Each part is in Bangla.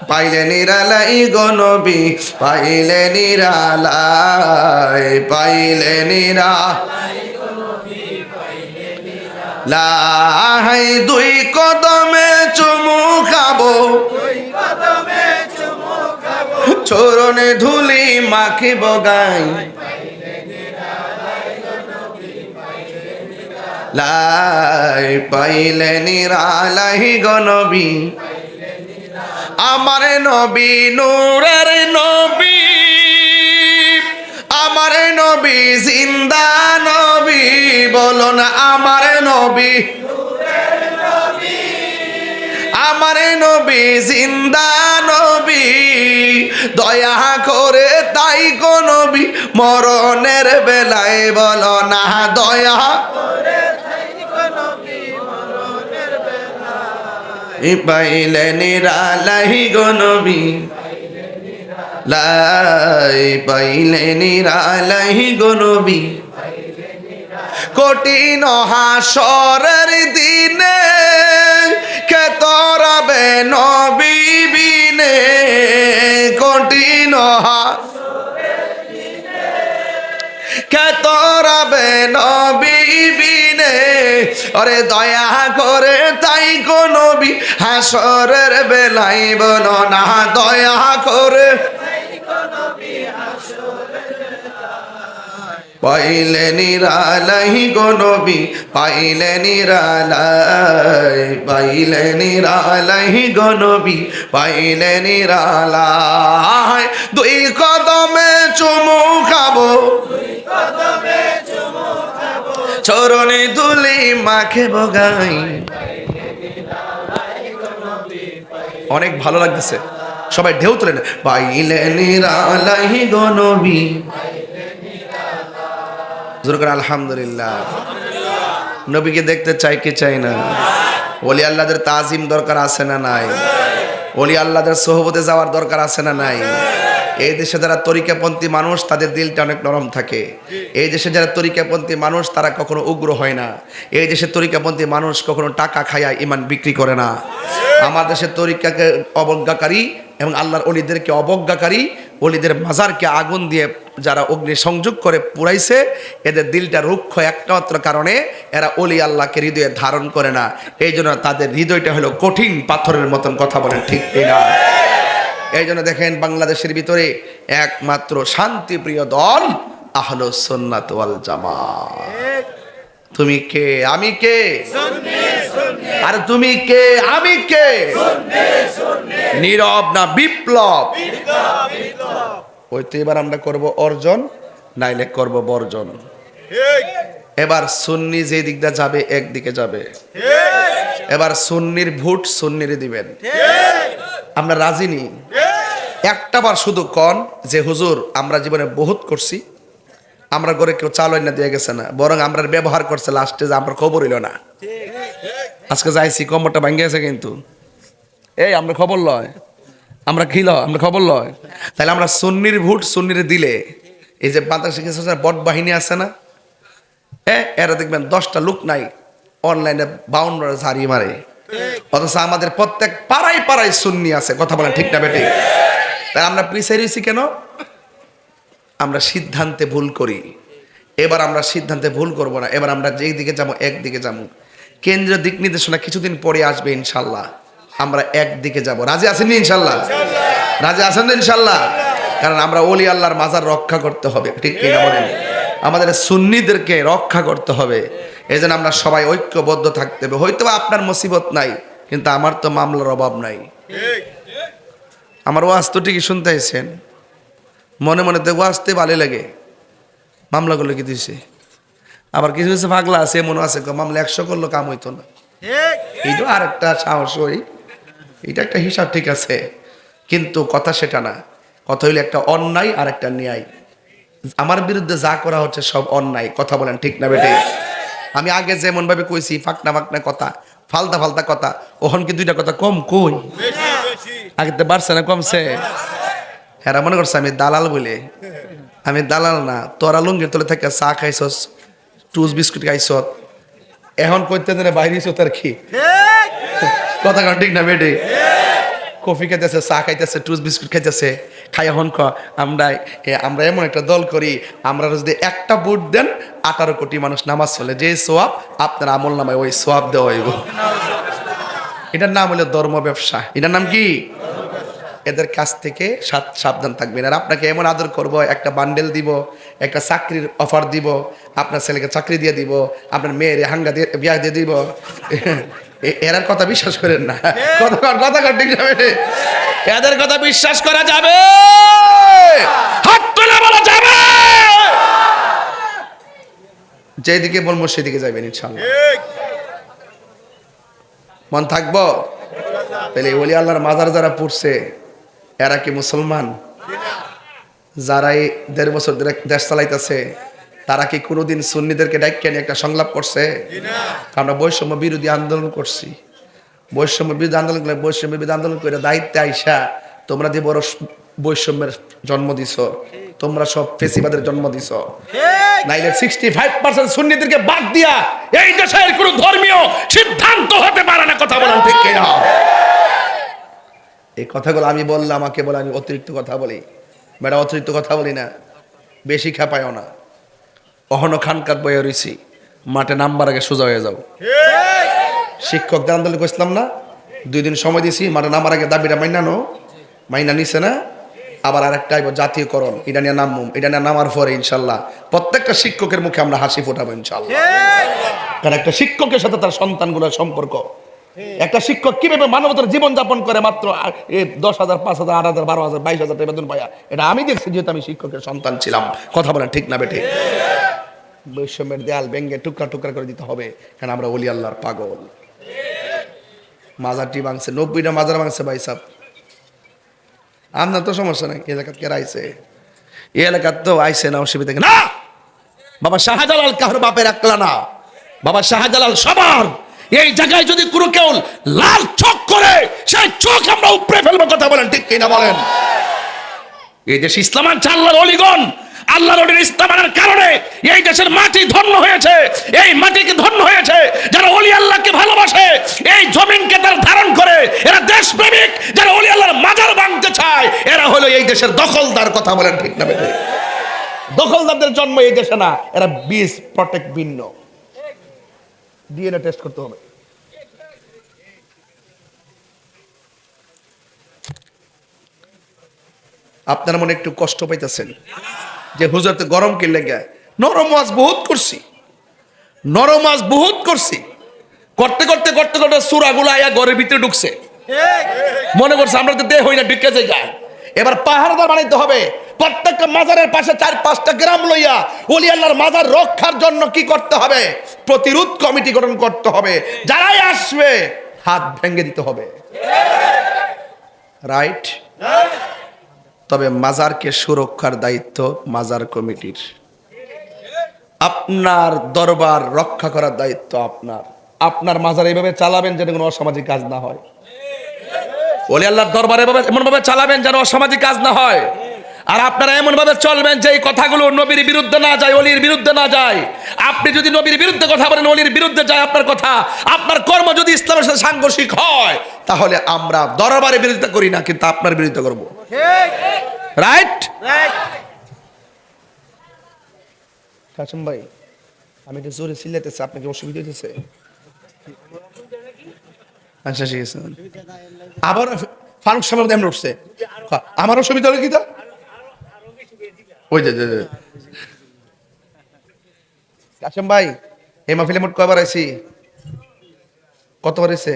পাইলে নিরালাই গো নবী, পাইলে নিরালাই, পাইলে নিরালাই, দুই কদমে চুমু খাবো, চরণে ধুলি মাখিব গাই, লাই পাইলে নিরালাই গো নবী, আমার নবী নূরের নবী, আমার নবী জিন্দা নবী, বলো না আমার নবী, আমার নবী জিন্দা নবী, দয়া করে তাই গো নবী মরণের বেলায় বলো না দয়া করে তাই গো নবী মরণের বেলায়, পাইলে নিরালাই গো নবী, লাই পাইলে নিরালাই গো নবী, কঠিন হাসরের দিনে কে তরাবে নবী বিনে, কঠিন কে তরাবে নবী বিনে, আরে দয়া করে তাই গো নবী হাসরের বেলায় বলো না দয়া করে, পাইলে নিরালাই গো নবী, পাইলে নিরালাই, পাইলে নিরালাই গো নবী, পাইলে নিরালাই, দুই কদমে চুমু খাবো, চরণে ধুলি মাখিব গাই। অনেক ভালো লাগতেছে, সবাই ঢেউ তুলে না, পাইলে নিরালাই গো নবী, আলহামদুলিল্লাহ। নবীকে দেখতে চাই কি চাই না? ওলি আল্লাহদের তাজিম দরকার আছে না নাই? ওলি আল্লাহদের সোহবতে যাওয়ার দরকার আছে না নাই? এই দেশে যারা তরিকাপন্থী মানুষ তাদের দিলটা অনেক নরম থাকে। এই দেশে যারা তরিকাপন্থী মানুষ তারা কখনো উগ্র হয় না। এই দেশে তরিকাপন্থী মানুষ কখনো টাকা খায়া ইমান বিক্রি করে না। আমার দেশের তরিকাকে অবজ্ঞাকারী এবং আল্লাহর অলিদেরকে অবজ্ঞাকারী, অলিদের মাজারকে আগুন দিয়ে যারা অগ্নি সংযোগ করে পুরাইছে, এদের দিলটা রুক্ষ একমাত্র কারণে এরা অলি আল্লাহকে হৃদয়ে ধারণ করে না। এই জন্য তাদের হৃদয়টা হলো কঠিন পাথরের মতন, কথা বলেন ঠিক কিনা? এই জন্য দেখেন বাংলাদেশের ভিতরে একমাত্র শান্তিপ্রিয় দল আহলুস সুন্নাত ওয়াল জামাত। তুমি কে আমি কে? আর তুমি কে আমি কে? নীরব না বিপ্লব? ওই তো এবার আমরা করব অর্জন, নাইলে করব বর্জন। এবার সুন্নি যে দিকটা যাবে একদিকে যাবে, এবার সুন্নির ভোট সুন্নিরে দিবেন। আমরা রাজি নি একটাবার শুধু কন যে হুজুর আমরা জীবনে বহুত করছি, আমরা করে কেউ চাল না দিয়ে গেছে না, বরং আমরা ব্যবহার করছে লাস্টে যে আমরা খবর হইল না। আজকে যাইছি কমরটা ভাঙ্গে গেছে, কিন্তু এই আমরা খবর লয়, আমরা কি লয়, আমরা খবর লয়। তাহলে আমরা সুন্নির ভোট সুন্নিরে দিলে, এই যে বাংলাদেশে কিছু বট বাহিনী আছে না, এরা দেখবেন 10টা লোক নাই অনলাইনে 52 ঝাড়ি মারে, অথচ আমাদের প্রত্যেক পাড়ায় পাড়ায় সুন্নি আছে, কথা বলেন ঠিক না বেটি? তাই আমরা পিছিয়ে রয়েছি কেন? আমরা সিদ্ধান্তে ভুল করি। এবার আমরা সিদ্ধান্তে ভুল করব না, এবার আমরা যেই দিকে যাবো একদিকে যাবো। কেন্দ্রীয় দিক নির্দেশনা কিছুদিন পরে আসবে ইনশাল্লাহ, আমরা একদিকে যাব। রাজি আছেন ইনশাল্লাহ? রাজি আছেন ইনশাল্লাহ? কারণ আমরা ওলি আল্লাহর মাজার রক্ষা করতে হবে, ঠিক কিনা বলেন? আমাদের সুন্নিদেরকে রক্ষা করতে হবে। এই জন্য আমরা সবাই ঐক্যবদ্ধ থাকতে হবে। হয়তো আপনার মুসিবত নাই, কিন্তু আমার তো মামলার অভাব নাই। আমার ওয়াজ তো ঠিকই শুনতে আইছেন, মনে মনে তো ওয়াজতে ভালো লাগে, মামলাগুলো কি দিছে। আবার কিছু কিছু পাগলা আছে, মনে আছে মামলা 100 করলো কাম হইতো না। এইটা আর একটা সাহস, ওই এটা একটা হিসাব ঠিক আছে, কিন্তু কথা সেটা না। কথা হইলে একটা অন্যায় আর একটা ন্যায়। আমার বিরুদ্ধে যা করা হচ্ছে সব অন্যায়, কথা বলেন ঠিক না বেটে? আমি আগে যেমন ভাবে কইছি ফাঁকনা ফাঁকনা কথা, ফালতা ফালতা কথা, ওহন কি 2টা কথা কম কই? আগে তো বাড়ছে না কমছে? হেরা মনে করছে আমি দালাল বলে। আমি দালাল না, তোরা লুঙ্গির তলে থেকে চা খাইছস, টুস বিস্কুট খাইছ, এখন কইতে বাইরেছ তার কি কথা ঠিক না বেটে? কফি খাইতেছে, চা খাইতেছে, টুস বিস্কুট খাইতেছে, খাই এখন আমরা এমন একটা দল করি, আমরা যদি একটা ভোট দেন 18 কোটি মানুষ নামাজ চলে, যে সোয়াব আপনার আমল নামায় ওই সোয়াব দেওয়া হইব। এটার নাম হলো ধর্ম ব্যবসা। এটার নাম কি? এদের কাছ থেকে সাবধান থাকবেন। আর আপনাকে এমন আদর করব, একটা বান্ডেল দিব, একটা চাকরির অফার দিব, আপনার ছেলেকে চাকরি দিয়ে দিব, আপনার মেয়ের হাঙ্গা দিয়ে বিয়া দিয়ে দিব। এরার কথা বিশ্বাস করেন না, কথা ঠিক যাবে, এদের কথা বিশ্বাস করা যাবে? হাত তুলে বলা যাবে? যেদিকে বলবো সেদিকে যাবেন ইনশাআল্লাহ। মন থাকবো? তাহলে ওলি আল্লাহর মাজার যারা পড়ছে এরা কি মুসলমান? যারা এই 1.5 বছর ধরে দেশ চালাইতেছে তারা কি কোনোদিন সুন্নিদেরকে ডাইক্কা নিয়ে একটা সংলাপ করছে? আমরা বৈষম্য বিরোধী আন্দোলন করছি। বৈষম্য বিরোধী আন্দোলন করে দায়িত্বে আইসা তোমরা যে বড় বৈষম্যের জন্ম দিছ, তোমরা সব ফেসিবাদের জন্ম দিছ। নাইলে 65% সুন্নিদেরকে বাদ দিয়া এই দেশের কোনো ধর্মীয় সিদ্ধান্ত হতে পারে না। কথা বলেন ঠিক কিনা? এই কথাগুলো আমি বললে আমাকে বলে আমি অতিরিক্ত কথা বলি। বেটা অতিরিক্ত কথা বলি না, বেশি খেপায়ও না। অহনো খানকার বয়ে রইছি, মাঠে নামবার আগে সোজা হয়ে যাও। শিক্ষকদের আন্দোলন করছিলাম না, 2 দিন সময় দিছি, মাঠে নামার আগে দাবিটা মাইনা নিছে না? আবার আরেকটা জাতীয়করণ, এটা নিয়ে নামুম, এটা নিয়ে নামার পরে ইনশাল্লাহ প্রত্যেকটা শিক্ষকের মুখে আমরা হাসি ফোটাবো ইনশাল্লাহ। কারণ একটা শিক্ষকের সাথে তার সন্তানগুলোর সম্পর্ক, একটা শিক্ষক কিভাবে মানবতার জীবন যাপন করে মাত্র 10,000, 5,000, 8,000, 12,000, 22,000 টাকা বেতন পায়া, এটা আমি দেখছি, যেহেতু আমি শিক্ষকের সন্তান ছিলাম। কথা বলেন ঠিক না বেঠে? বৈষম্যের দেয়াল ভেঙে টুকরা টুকরা করে দিতে হবে, কারণ আমরা ওলি আল্লাহর পাগল। মাজারটি ভাঙছে, 90টা মাজার ভাঙছে ভাই সাহেব। আপনার তো সমস্যা নাই, এলাকাত কে আইছে? এই এলাকাত তো আইছে না, অসুবিধা না। বাবা শাহজালাল কারোর বাপের একলা না, বাবা শাহজালাল সবার। এই জায়গায় যদি কোনো কেউ লাল চোখ করে, সেই চোখ আমরা উপড়ে ফেলবো। কথা বলেন ঠিক কিনা বলেন? এই দেশ ইসলাম আনছে আল্লাহর অলিগণ, আল্লাহর অলির ইসলাম আনার কারণে এই দেশের মাটি ধন্য হয়েছে। এই মাটিকে ধন্য হয়েছে যারা অলি আল্লাহকে ভালোবাসে, এই জমিনকে তারা ধারণ করে। এরা দেশপ্রেমিক, যারা অলি আল্লাহর মাজার ভাঙতে চায়, এরা হলো এই দেশের দখলদার। কথা বলেন ঠিক না? দখলদারদের জন্ম এই দেশে না, এরা বীজ প্রটেক্ট ভিন্ন। ডিএনএ টেস্ট করতে হবে। আপনারা মনে একটু কষ্ট পাইতেছেন যে হুজুর তো গরম কি লেগে? নরম ওয়াজ বহুত করছি, নরম ওয়াজ বহুত করছি, করতে করতে করতে করতে সূরাগুলো আয়া ঘরের ভিতরে ঢুকছে। মনে করছে আমরা তো দেহ হই না, ঢুকে যাই। এবার পাহাড়দার বানাইতে হবে। প্রত্যেকটা মাজারের পাশে 4-5টা গ্রাম লইয়া ওলি আল্লাহর মাজার রক্ষার জন্য কি করতে হবে? প্রতিরোধ কমিটি গঠন করতে হবে। যারাই আসবে হাত ভেঙে দিতে হবে। রাইট? তবে মাজারকে সুরক্ষার দায়িত্ব মাজার কমিটির। আপনার দরবার রক্ষা করার দায়িত্ব আপনার। আপনার মাজার এইভাবে চালাবেন যেন কোনো অসামাজিক কাজ না হয়। ওলি আল্লাহর দরবারে এমন ভাবে চালাবেন যেন অসামাজিক কাজ না হয়। আর আপনারা এমন ভাবে চলবেন যে এই কথাগুলো নবীর বিরুদ্ধে না যায়, অলির বিরুদ্ধে না যায়। আপনি যদি নবীর বিরুদ্ধে কথা বলেন, অলির বিরুদ্ধে যায় আপনার কথা, আপনার কর্ম যদি ইসলামের সাথে সাংঘর্ষিক হয়, তাহলে আমরা দরবারের বিরোধিতা করি না, কিন্তু আপনার বিরোধিতা করব। রাইট? কাসম ভাই, আমি একটু জোরে চিল্লাইতেছি, আপনাকে অসুবিধা হইতেছে? আচ্ছা ঠিক আছে। আবার ফারুক সাহেব এমন উঠছে, আমার অসুবিধা হলো কি? তা ওই যে কাসেম ভাই, এই মাহফিলে মোট কয়বার আইছি? কতবার এসে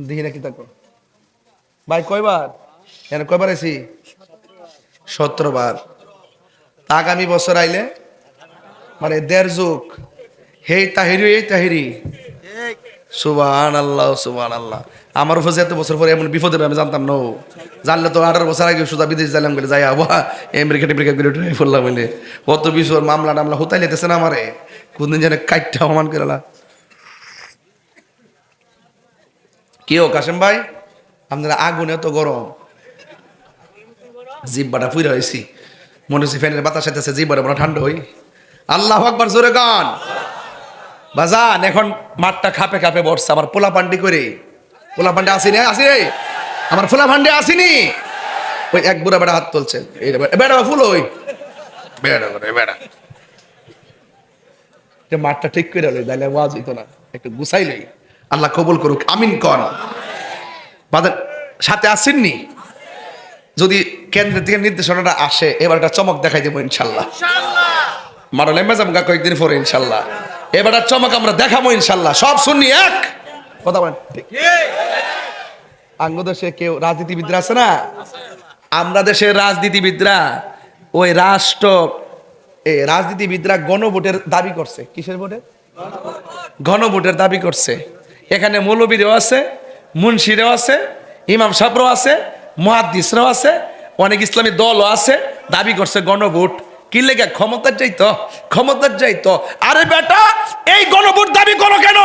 দেখি নাকি থাকো ভাই? কয়বার? কয়বার আইছি? 17 বার। আগামী বছর আইলে মানে 1.5 যুগ। হেই তাহিরি, এই তাহিরি। সুবহানাল্লাহ, সুবহানাল্লাহ। আমার উপর এত বছর পরে এমন বিপদে আমি জানতাম না। জানলে তো 18 বছর আগে সোজা বিদেশ যাইলাম বলে, যাই আবহাওয়া আমেরিকা টেমেরিকা ফুললাম বলে। কত বিষয় মামলা টামলা হুতাই লেতেছে না আমারে। কোনদিন যেন কাইটটা অমান করেলা। কি ও কাসেম ভাই, আপনারা আগুন এত গরম, জিব্বাটা ফুইরা হয়েছি, মনে হচ্ছে ফ্যানের বাতাস আইতেছে, জিব্বাটা মনে ঠান্ডা হই। আল্লাহু আকবার, জোরে গান বাজান। এখন মাঠটা খাপে খাপে বসছে, আমার পোলা পান্ডি করে ফুলা ফান্ডে আসিনি, আসি রে আমার ফুলা ফান্ডে আসিনি। ওই এক বুড়া বেড়া হাত তুলছে, বেড়া ফুল ওই বেড়া বেড়া মাঠটা ঠিক করে লই, তাহলে ওয়াজ হইতো না, একটু গুছাই লই। আল্লাহ কবুল করুক, আমিন কর। বাদের সাথে আসেননি, যদি কেন্দ্র থেকে নির্দেশনাটা আসে এবার একটা চমক দেখাই দেবো ইনশাল্লাহ। মারো লেম্বা যাবো কয়েকদিন পরে ইনশাল্লাহ, এবার চমক আমরা দেখাবো ইনশাল্লাহ। সব শুননি এক কথা বলেন। আঙ্গ দেশে কেউ রাজনীতিবিদরা আছে না, আমরা দেশের রাজনীতিবিদরা ওই রাষ্ট্র রাজনীতিবিদরা গণভোটের দাবি করছে। কিসের ভোটের? গণভোটের দাবি করছে। এখানে মৌলবীরাও আছে, মুন্সিরাও আছে, ইমাম সাহেবরাও আছে, মুহাদ্দিসরাও আছে, অনেক ইসলামী দলও আছে, দাবি করছে গণভোট। কি লেগে? ক্ষমতার যাইতো, ক্ষমতার যাইতো। আরে বেটা, এই গণভোট দাবি করো কেন?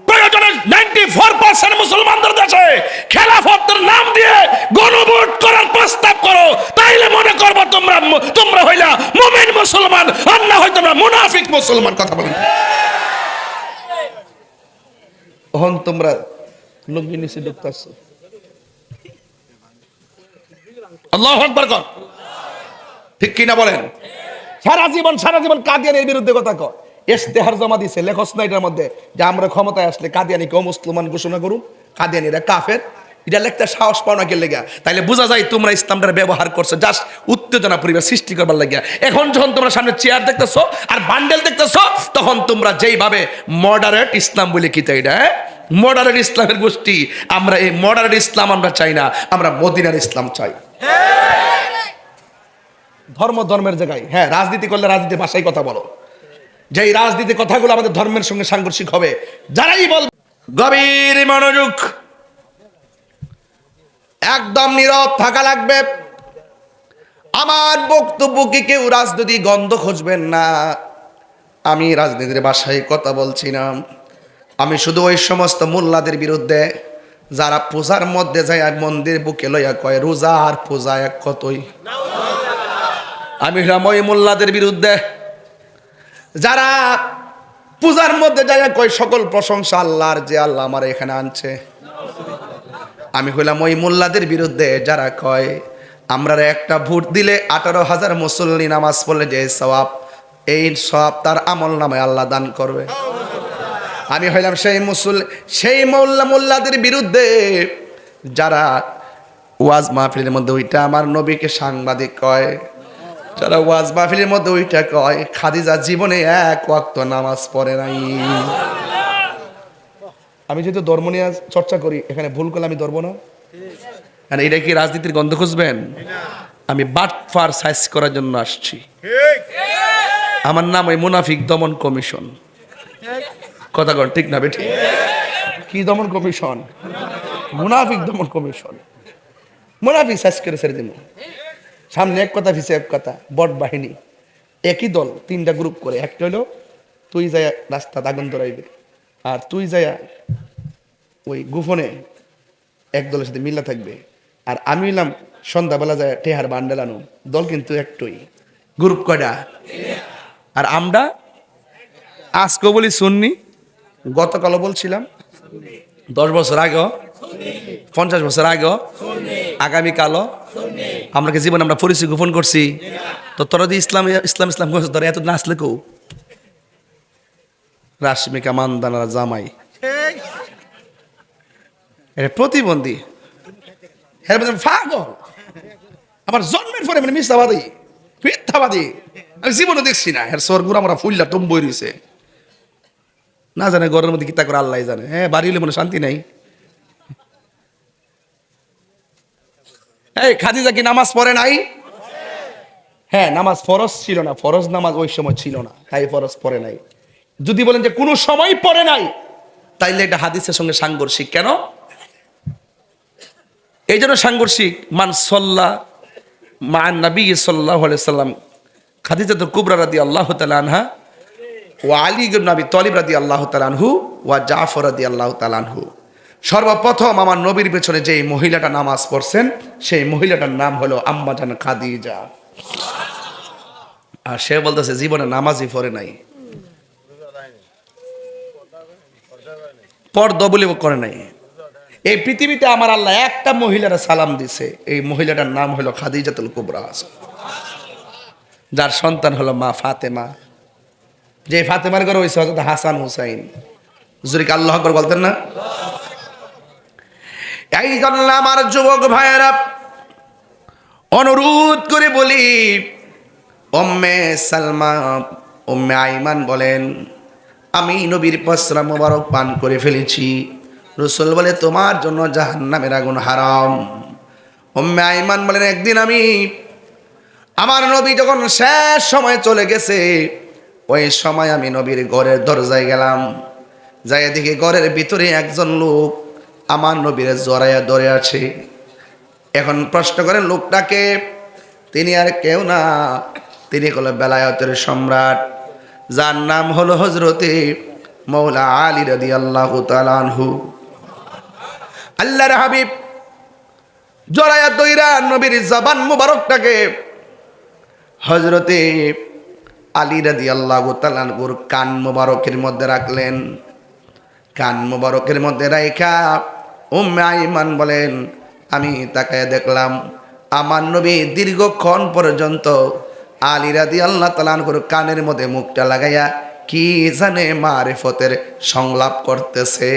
প্রয়োজনে 94% মুসলমানদের দেশে খেলাফতের নাম দিয়ে গণভোট করার প্রস্তাব করো, তাইলে মনে করবো তোমরা হইলা মুমিন মুসলমান, আর না হয় তোমরা মুনাফিক মুসলমান। কথা বলেন। তখন তোমরা লুঙ্গি নিচে ঢুকতেছ। আল্লাহু আকবার কর, ঠিক কিনা বলেন? সারা জীবন কাদিয়ানির বিরুদ্ধে কথা কয়, ইশতেহার জমা দিছে, লেখস না এটার মধ্যে যে আমরা ক্ষমতায় আসলে কাদিয়ানিকে মুসলমান ঘোষণা করুন, কাদিয়ানিরা কাফের। এটা লিখতে সাহস পাও না কে লেগা? তাইলে বোঝা যায় তোমরা ইসলামটার ব্যবহার করছো জাস্ট উত্তেজনা পরিবেশ সৃষ্টি করবার লাগিয়া। এখন যখন তোমরা সামনে চেয়ার দেখতেছো আর বান্ডেল দেখতেছো, তখন তোমরা যেইভাবে মডারেট ইসলাম বলে কি তাই না, মডারেট ইসলামের গোষ্ঠী, আমরা এই মডারেট ইসলাম আমরা চাই না, আমরা মদিনার ইসলাম চাই। ধর্মের জায়গায় হ্যাঁ রাজনীতি করলে রাজনীতির ভাষায় কথা বলো, যে এই রাজনীতির কথাগুলো আমাদের ধর্মের সঙ্গে সাংঘর্ষিক হবে। যারাই বল, গভীর মনোযোগ, একদম নীরব থাকা লাগবে। আমার বক্তব্যকে কেউ রাজনীতি গন্ধ খুঁজবেন না, আমি রাজনীতির ভাষায় কথা বলছি না। আমি শুধু ওই সমস্ত মোল্লাদের বিরুদ্ধে যারা পূজার মধ্যে যায় মন্দির বুকে লইয়া কয় রোজা আর পূজা এক কতই, আমি হলাম ওই মোল্লাদের বিরুদ্ধে। যারা পূজার মধ্যে যায় কয় সকল প্রশংসা আল্লাহর, যে আল্লাহ আমার এখানে আনছে, আমি হইলাম ওই মোল্লাদের বিরুদ্ধে যারা কয় আমরা একটা ভোট দিলে 18,000 মুসল্লি নামাজ পড়লে যে সওয়াব, এই সওয়াব তার আমল নামায় আল্লাহ দান করবে। আমি হইলাম সেই মোল্লাদের বিরুদ্ধে যারা ওয়াজ মাহফিলের মধ্যে ওইটা আমার নবীকে সাংবাদিক কয়, যারা ওয়াজ মাহফিলের মধ্যে ওইটা কয় খাদিজা জীবনে এক ওয়াক্ত নামাজ পড়ে নাই। আমি যেহেতু ধর্ম নিয়ে চর্চা করি, এখানে ভুল করলে আমি ধরবো না। মানে এটা কি রাজনীতির গন্ধ খুঁজবেন? আমি বাটফার সাইজ করার জন্য আসছি। আমার নাম ওই মুনাফিক দমন কমিশন। কথা কন ঠিক না বেঠিক? কি দমন কমিশন? মুনাফিক দমন কমিশন। মুনাফিক সাইজ করে ছেড়ে দিন, সামনে এক কথা পিছে এক কথা। বট বাহিনী একই দল, 3টা গ্রুপ করে। একটা হলো তুই যায় রাস্তা আগুন ধরাইবে, আর তুই যায় ওই গোপনে এক দলের সাথে মিল্লা থাকবে, আর আমি হইলাম সন্ধ্যাবেলা যায় টেহার বান্ডেল আনো। দল কিন্তু একটুই, গ্রুপ কয়টা? আর আমরা আজকে বলি সুন্নি, গতকালও বলছিলাম, 10 বছর আগেও, 50 বছর আগেও, আগামীকালও। আমরা কি জীবনে আমরা পরিচয় গোপন করছি? তো তোরা যে ইসলাম ইসলাম ইসলাম করছে, তোরা এত নাচলে কেউ রাশমিকা মানদানারা জামাই এটা প্রতিবন্ধী, আমার জন্মের পরে মানে মিথ্যাবাদী মিথ্যাবাদী আমি জীবনে দেখছি না। এর স্বর্গুর আমরা ফুললা টম্বই রয়েছে, না জানে ঘরের মধ্যে কিতা করে আল্লাহ জানে। হ্যাঁ বাড়ি হলে মনে শান্তি নাই। এই খাদিজা কি নামাজ পড়ে নাই? হ্যাঁ নামাজ ফরজ ছিল না, ফরজ নামাজ ওই সময় ছিল না, তাই ফরজ পড়ে নাই। যদি বলেন যে কোনো সময় পড়ে নাই, তাইলে এটা হাদিসের সঙ্গে সাংঘর্ষিক। কেন এই জন্য সাংঘর্ষিক? মান সাল্লা মা নবী সাল্লাল্লাহু আলাইহি সাল্লাম খাদিজাতুল কুবরা রাদিয়াল্লাহু তাআলা আনহা ওয়া আলী ইবনে আবি তালিব রাদিয়াল্লাহু তাআলা আনহু ওয়া জাফর রাদিয়াল্লাহু তাআলা আনহু। সর্বপ্রথম আমার নবীর পেছনে যে মহিলাটা নামাজ পড়ছেন, সেই মহিলাটার নাম হলো আম্মা জান খাদিজা। আর সে বলতেছে জীবনে নামাজই পড়ে নাই, পর্দা বলে করে নাই। এই পৃথিবীতে আমার আল্লাহ একটা মহিলার সালাম দিছে, এই মহিলাটার নাম হলো খাদিজাতুল কুবরা, যার সন্তান হলো মা ফাতেমা। যে ফাতেমার ঘরে হয়েছে হযরত হাসান হুসাইন। হুজুরকে আল্লাহু আকবার বলতেন না? এই জন্য আমার যুবক ভাইয়েরা অনুরোধ করে বলি, উম্মে সালমা উম্মে আইমান বলেন, আমি নবীর পসরা মোবারক পান করে ফেলেছি। রাসূল বলে, তোমার জন্য জাহান্নামের আগুন হারাম। উম্মে আইমান বলেন, একদিন আমি আমার নবী যখন শেষ সময় চলে গেছে, ওই সময় আমি নবীর ঘরের দরজায় গেলাম, যাই দেখি ঘরের ভিতরে একজন লোক আমার নবীর জড়াইয়া ধরে আছে। এখন প্রশ্ন করেন লোকটাকে, তিনি আর কেউ না, তিনি হলো বেলায়েতের সম্রাট, যার নাম হলো হযরতে মৌলা আলী রাদিয়াল্লাহু তাআলা আনহু। আল্লাহর হাবিব জড়াইয়া দইরা নবীর জবান মুবারকটাকে হযরতে আলী রাদিয়াল্লাহু তাআলা আনহুর কান মুবারকের মধ্যে রাখলেন। কান মুবারকের মধ্যে রাইখা উম্মে আইমান বলেন, আমি তাকায় দেখলাম আমার নবী দীর্ঘক্ষণ পর্যন্ত আলী রাদিয়াল্লাহু তাআলা আনহুর কানের মধ্যে মুখটা লাগাইয়া কি জানে মারিফতের সংলাপ করতেছে।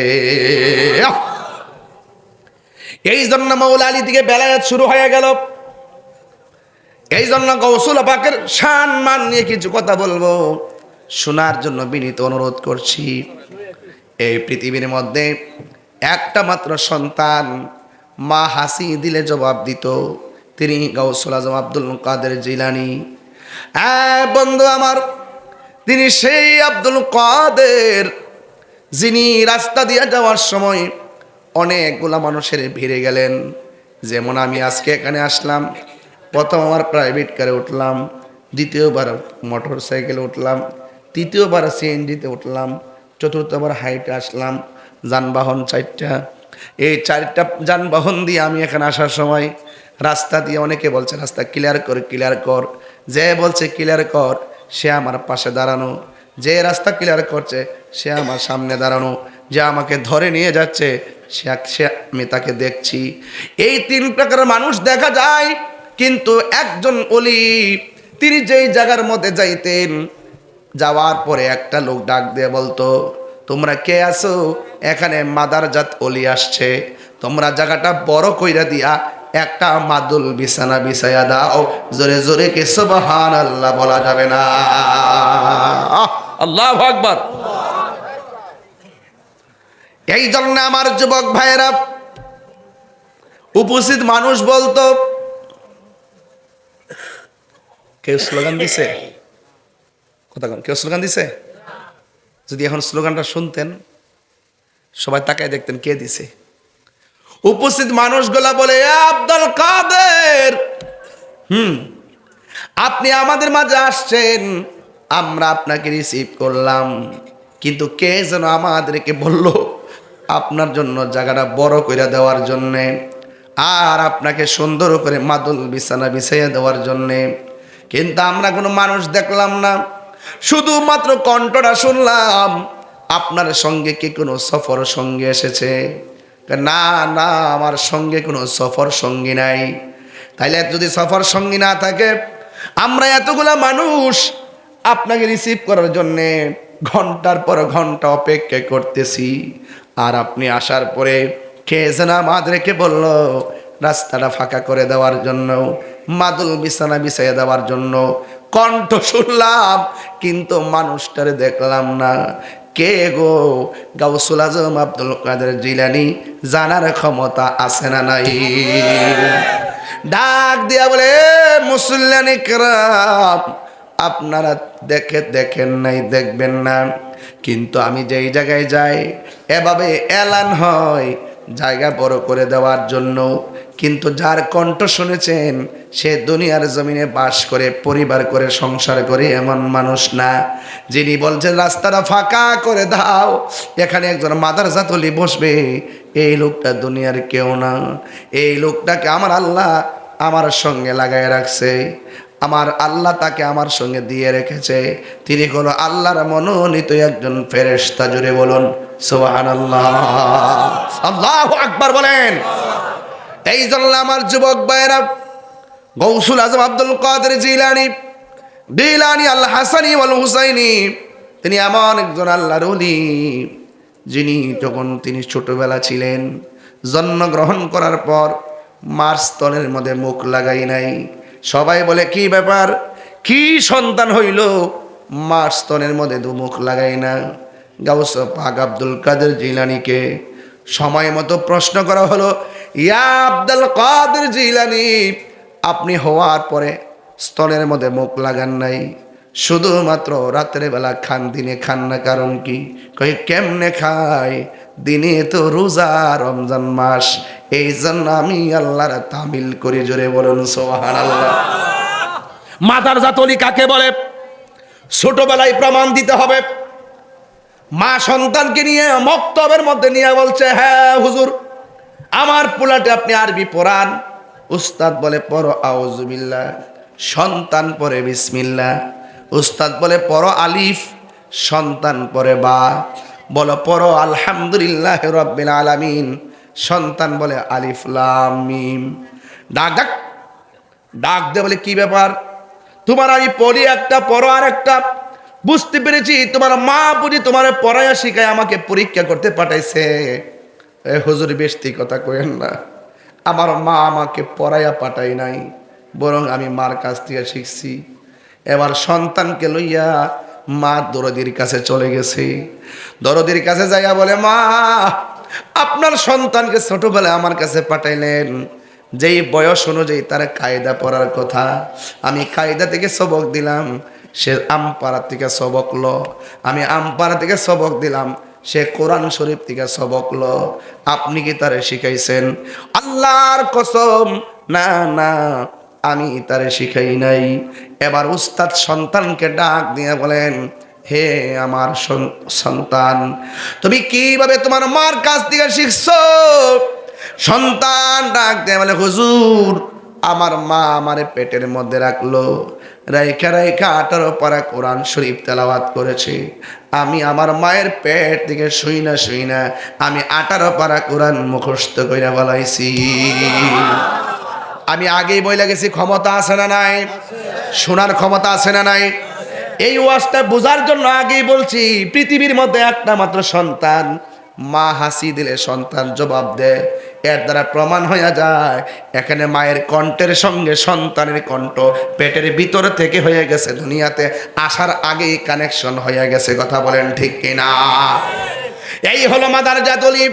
এই জন্য মাওলা আলী থেকে বেলায়েত শুরু হয়ে গেল। এই জন্য গৌসুল পাকের শান মান নিয়ে কিছু কথা বলবো, শোনার জন্য বিনীত অনুরোধ করছি। এই পৃথিবীর মধ্যে একটা মাত্র সন্তান মা হাসি দিলে জবাব দিত, তিনি গাউসুল আজম আব্দুল কাদের জিলানী। বন্ধু আমার, তিনি সেই আব্দুল কাদের যিনি রাস্তা দিয়ে যাওয়ার সময় অনেকগুলা মানুষের ভিড়ে গেলেন। যেমন আমি আজকে এখানে আসলাম, প্রথম আমার প্রাইভেট কারে উঠলাম, দ্বিতীয়বার মোটর সাইকেলে উঠলাম, তৃতীয়বার সিএনজিতে উঠলাম, চতুর্থবার হাইটে আসলাম, যানবাহন 4টা। এই 4টা যানবাহন দিয়ে আমি এখানে আসার সময় রাস্তা দিয়ে অনেকে বলছে রাস্তা ক্লিয়ার কর, ক্লিয়ার কর। যে বলছে ক্লিয়ার কর সে আমার পাশে দাঁড়ানো, যে রাস্তা ক্লিয়ার করছে সে আমার সামনে দাঁড়ানো, যে আমাকে ধরে নিয়ে যাচ্ছে সে আমি তাকে দেখছি। এই 3 প্রকারের মানুষ দেখা যায়। কিন্তু একজন ওলি, তিনি যেই জায়গার মধ্যে যাইতেন, যাওয়ার পরে একটা লোক ডাক দিয়ে বলতো, তোমরা কে আছো? এখানে মাদারজাত ওলি আসছে, তোমরা জায়গাটা বড় কইরা দিয়া একটা মাদুল বিছানা বিছাইয়া দাও। জোরে জোরে কে সুবহানাল্লাহ বলা যাবে না? আল্লাহু আকবার। এই জন্য আমার যুবক ভাইয়েরা, উপস্থিত মানুষ বলতো, কেউ স্লোগান দিছে? কথা কন, কেউ স্লোগান দিছে? যদি এখন স্লোগানটা শুনতেন সবাই তাকায় দেখতেন কে দিছে। উপস্থিত মানুষগুলা বলে, আব্দুল কাদের, আপনি আমাদের মাঝে আসছেন, আমরা আপনাকে রিসিভ করলাম, কিন্তু কে যেন আমাদেরকে বলল আপনার জন্য জায়গাটা বড় করে দেওয়ার জন্যে, আর আপনাকে সুন্দর করে মাদুল বিছানা বিছাইয়া দেওয়ার জন্যে। কিন্তু আমরা কোনো মানুষ দেখলাম না, শুধুমাত্র কণ্ঠটা শুনলাম। আপনার সঙ্গে কি কোনো সফর সঙ্গী এসেছে? না না, আমার সঙ্গে কোনো সফর সঙ্গী নাই। তাইলে যদি সফর সঙ্গী না থাকে, আমরা এতগুলা মানুষ আপনাকে রিসিভ করার জন্যে ঘন্টার পর ঘন্টা অপেক্ষা করতেছি, আর আপনি আসার পরে কে যেন আমাদেরকে বলল রাস্তাটা ফাঁকা করে দেওয়ার জন্য, মাদুল বিছানা বিছাইয়া দেওয়ার জন্য। কণ্ঠ শুনলাম কিন্তু মানুষটারে দেখলাম না। কে গো? গাউসুল আজম আব্দুল কাদের জিলানী। জানার ক্ষমতা আছে না নাই? ডাক দিয়া বলে, মুসল্লিয়ান ইকরাম, আপনারা দেখেন নাই, দেখবেন না, কিন্তু আমি যেই জায়গায় যাই এভাবে এলান হয় জায়গা বড় করে দেওয়ার জন্য। কিন্তু যার কণ্ঠ শুনেছেন সে দুনিয়ার জমিনে বাস করে, পরিবার করে, সংসার করে এমন মানুষ না। যিনি বলছেন রাস্তাটা ফাঁকা করে দাও, এখানে একজন মাদারজাত ওলি বসবে, এই লোকটা দুনিয়ার কেউ না। এই লোকটাকে আমার আল্লাহ আমার সঙ্গে লাগায় রাখছে, আমার আল্লাহ তাকে আমার সঙ্গে দিয়ে রেখেছে। তিনি হলো আল্লাহর মনোনীত একজন ফেরেশতা। জুড়ে বলুন সুবহানাল্লাহ, আল্লাহু আকবার বলেন। এই জন্য আমার যুবক ভাইয়েরা, গৌসুল আজম আব্দুল কাদের জিলানী আল হাসানি ওয়াল হুসাইনি, তিনি এমন একজন আল্লাহর ওলি, যিনি যখন তিনি ছোটবেলা ছিলেন, জন্মগ্রহণ করার পর মার স্তনের মধ্যে মুখ লাগাই নাই। সবাই বলে কি ব্যাপার, কি সন্তান হইল, মার স্তনের মধ্যে দু মুখ লাগাই না। গাউস পাক আব্দুল কাদের জিলানীকে সময় মতো প্রশ্ন করা হলো, ইয়া আব্দুল কাদের জিলানী, আপনি হওয়ার পরে স্তনের মধ্যে মুখ লাগান নাই, শুধুমাত্র রাতের বেলা খান, দিনে খান না, কারণ কি? কই কেমনে খায়, দিনে তো রোজা রমজান মাস, এই জন্য আমি আল্লাহর তামিল করি। জোরে বলুন সুবহানাল্লাহ। মাদার জাতলি কাকে বলে? ছোটবেলায় প্রমাণ দিতে হবে। মা সন্তানকে নিয়ে মক্তবের মধ্যে নিয়ে বলছে, হ্যাঁ হুজুর, আমার পোলাটে আপনি আরবি পড়ান। উস্তাদ বলে পড়ো আউযুবিল্লাহ, সন্তান পড়ে বিসমিল্লাহ। উস্তাদ বলে পড়ো আলিফ, সন্তান পড়ে বা। বলো পড়ো আলহামদুলিল্লাহ রাব্বিল আলামিন, সন্তান বলে আলিফ লাম মিম। ডাক ডাক ডাক দে বলে কি ব্যাপার, তোমার আমি পড়ি একটা, পড়ো আর একটা। বুঝতে পেরেছি তোমার মা বুঝি তোমার পড়াইয়া শিখায় আমাকে পরীক্ষা করতে পাঠাইছে। এ হুজুর বেশি কথা কইেন না, আমার মা আমাকে পড়াইয়া পাঠাই নাই, বরং আমি মার কাছ থেকে শিখছি। এবার সন্তানকে লইয়া মা দরদির কাছে চলে গেছে। দরদির কাছে যাইয়া বলে, মা, আপনার সন্তানকে ছোটবেলায় আমার কাছে পাঠাইলেন, যেই বয়স অনুযায়ী তার কায়দা পড়ার কথা, আমি কায়দা থেকে সবক দিলাম, সে আমপাড়া থেকে সবক লো। আমি আমপাড়া থেকে সবক দিলাম, সে কোরআন শরীফ থেকে সবক লো। আপনি কি তারে শিখাইছেন? আল্লাহর কসম, না না, আমি তারে শিখাই নাই। এবার উস্তাদ সন্তানকে ডাক দিয়ে বলেন, হে আমার সন্তান, তুমি কিভাবে তোমার মার কাছ থেকে শিখছো? সন্তান ডাক দিয়ে বলে, হুজুর, আমার মা আমারে পেটের মধ্যে রাখলো, রাইখা রাইখা 18 পারা কোরআন শরীফ তেলাওয়াত করেছে। আমি আমার মায়ের পেট থেকে শুই না আমি 18 পারা কোরআন মুখস্থ কইরা বলাইছি। আমি আগেই বইলা গেছি, ক্ষমতা আছে না নাই? শোনার ক্ষমতা আছে না নাই? এই ওয়াজটা বোঝার জন্য আগেই বলছি, পৃথিবীর মধ্যে একটা মাত্র সন্তান, মা হাসি দিলে সন্তান জবাব দেয়। এর দ্বারা প্রমাণ হয়ে যায় এখানে মায়ের কণ্ঠের সঙ্গে সন্তানের কণ্ঠ পেটের ভিতরে থেকে হয়ে গেছে, দুনিয়াতে আসার আগেই কানেকশন হয়ে গেছে। কথা বলেন ঠিক কিনা? এই হলো মাদার জাতলি।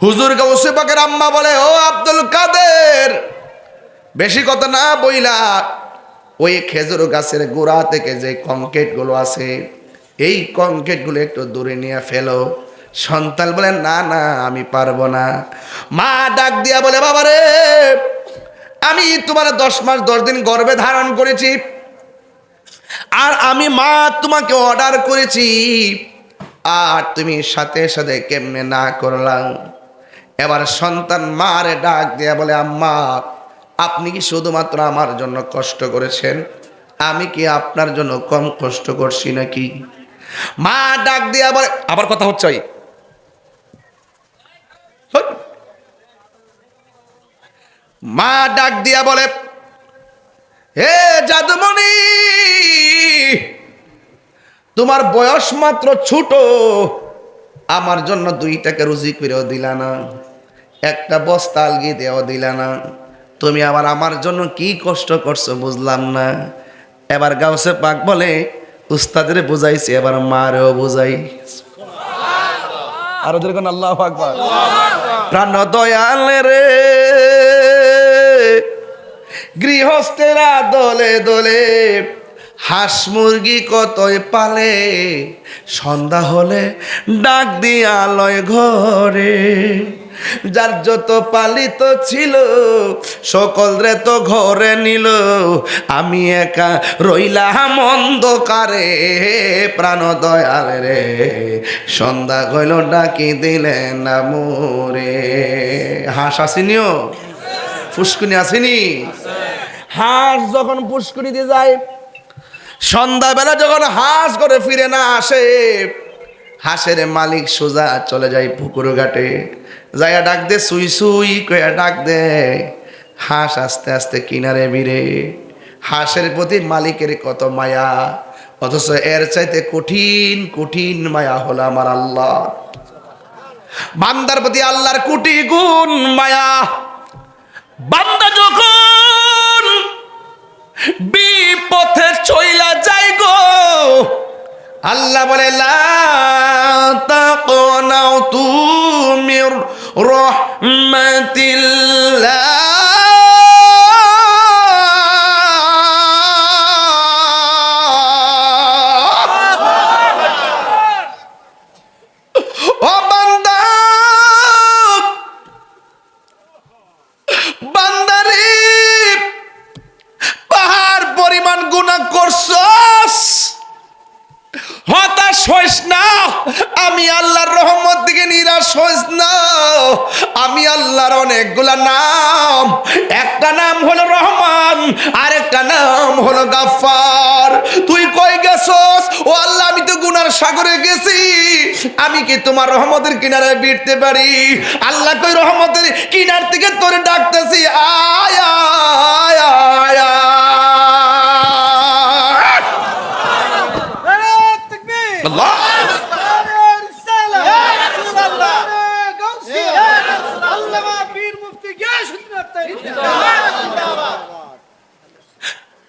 হুজুর গাউসে পাকের আম্মা বলে, ও আব্দুল কাদের, বেশি কথা না বইলা ওই খেজুর গাছের গোড়া থেকে যে কংক্রিট গুলো আছে, এই কংক্রিট গুলো একটু দূরে নিয়ে ফেলো। সন্তান বলে, না না, আমি পারবো না। মা ডাক দিয়া বলে, বাবারে, আমি তোমার 10 মাস 10 দিন গর্ভে ধারণ করেছি, আর আমি মা তোমাকে অর্ডার করেছি, আর তুমি সাথে সাথে কেমনে না করলাম? এবার সন্তান মারে ডাক দিয়া বলে, আম্মা, আপনি কি শুধুমাত্র আমার জন্য কষ্ট করেছেন? আমি কি আপনার জন্য কম কষ্ট করছি নাকি? মা ডাক দিয়া বলে, আবার কথা হচ্ছে, মা ডাক দিয়া বলে, হে জাদুমণি, তোমার বয়স মাত্র ছোট, আমার জন্য 2 টাকা রুজি করেও দিলা না, একটা বস্তা আলগি দেও দিলা না, তুমি আবার আমার জন্য কি কষ্ট করছো বুঝলাম না। এবার গাউসে পাক বলে, উস্তাদের বুঝাইছি, এবার মারেও বুঝাই। আরো দেখুন, আল্লাহু আকবার। প্রাণ দয়াল রে, গৃহস্থেরা দলে দলে হাঁস মুরগি কতই পালে, সন্ধ্যা হলে ডাক দিয়া লয় ঘরে, যার যত পালিত ছিল সকল রে তো ঘরে নিল, আমি একা রইলাম অন্ধকারে। প্রাণ দয়াল রে, সন্ধ্যা হইল ডাকি দিলেন না মোরে। হাঁস আসেনিও, পুষ্কুনি আসেনি? হাঁস যখন পুষ্কুনিতে যায়, সন্ধ্যাবেলা যখন হাঁস করে ফিরে না আসে, হাঁসের মালিক সোজা চলে যায় পুকুর ঘাটে, যাইয়া ডাক দে সুই সুই কইয়া ডাক দে। হাঁস আস্তে আস্তে কিনারে ভিড়ে। হাঁসের প্রতি মালিকের কত মায়া, অথচ এর চাইতে কঠিন কঠিন মায়া হলো আমার আল্লাহ। বান্দার প্রতি আল্লাহর কোটি গুণ মায়া। বান্দা যখন বিপথে চইলা যায় গো, আল্লাহ বলে লা তাকনাতু মির রাহমাতিল্লাহ। ও বান্দা, বান্দারে পাহাড় পরিমাণ গুনাহ করছস, হতাশ হইস না। আমি আল্লাহর রহমত দিকে নিরাশ হইস না। আমি আল্লাহর অনেকগুলা নাম, একটা নাম হলো রহমান, আরেকটা নাম হলো গাফফার। তুই কই গেছস? ও আল্লাহ, আমি তো গুনার সাগরে গেছি, আমি কি তোমার রহমতের কিনারে ভিড়তে পারি? আল্লাহ কই রহমতের কিনার থেকে তোরে ডাকতেছি, আয় আয় আয় আয়। আল্লাহ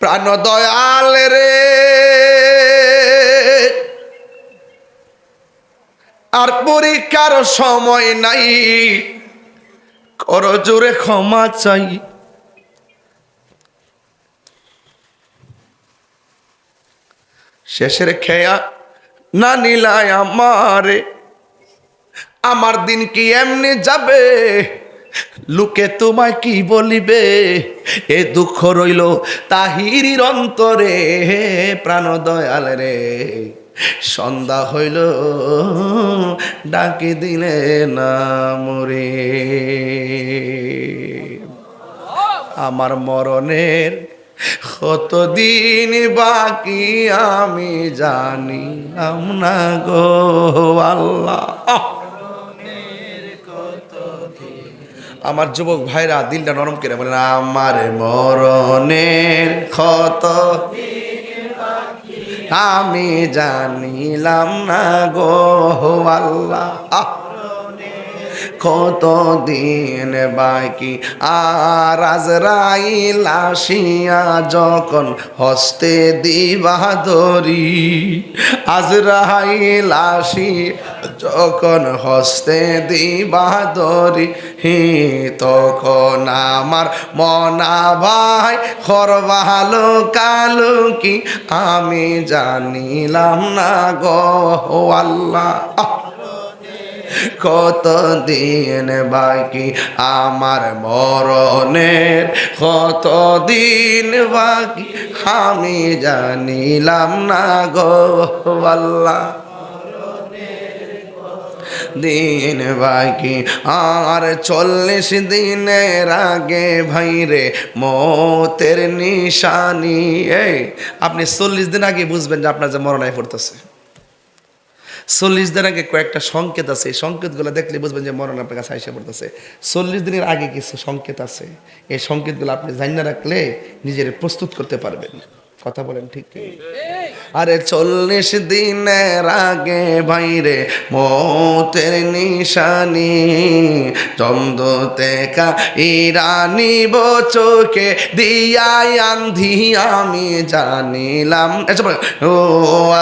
প্রাণ দয়াল রে, আর পরীক্ষার সময় নাই, করো জোরে ক্ষমা চাই। শেষের খেয়া না নিলায় আমারে, আমার দিন কি এমনি যাবে? লোকে তোমায় কি বলিবে? এ দুঃখ রইল তাহিরির অন্তরে। প্রাণ দয়াল রে, সন্ধ্যা হইল ডাকি দিলে না মরে। আমার মরণের কতদিন বাকি আমি জানিলাম না গো আল্লাহ। আমার যুবক ভাইরা দিলটা নরম করে বলেন, আমার মরণের কত আমি জানিলাম না গো আল্লাহ। কত দিন বাকি, আর আজরাইল আসিয়া যখন হস্তে দিবা ধরি, আজরাইল আসিয়া যখন হস্তে দিবা ধরি, তখন আমার মনা ভাই খরবালো কালো কি আমি জানিলাম না গো আল্লাহ। কত দিন বাকি আমার মরণের, কত দিন বাকি আমি জানিলাম না গো আল্লাহ। দিন বাকি আর 40 দিনের আগে ভাইরে মতের নিশানি। এই আপনি 40 দিন আগে বুঝবেন যে আপনার যে মরণায় পড়তেছে। 40 দিন আগে কয়েকটা সংকেত আছে, এই সংকেতগুলো দেখলে বুঝবেন যে মরণ আপনার কাছে এসে পড়তেছে। 40 দিনের আগে কিছু সংকেত আছে, এই সংকেতগুলো আপনি জানিয়ে রাখলে নিজের প্রস্তুত করতে পারবেন। কথা বলেন ঠিক ঠিক? আরে 40 দিনের আগে ভাইরে মতের নিশানি, চন্দ্রতে কা ইরানি চোখে দিয়াই আন্ধি আমি জানিলাম। ও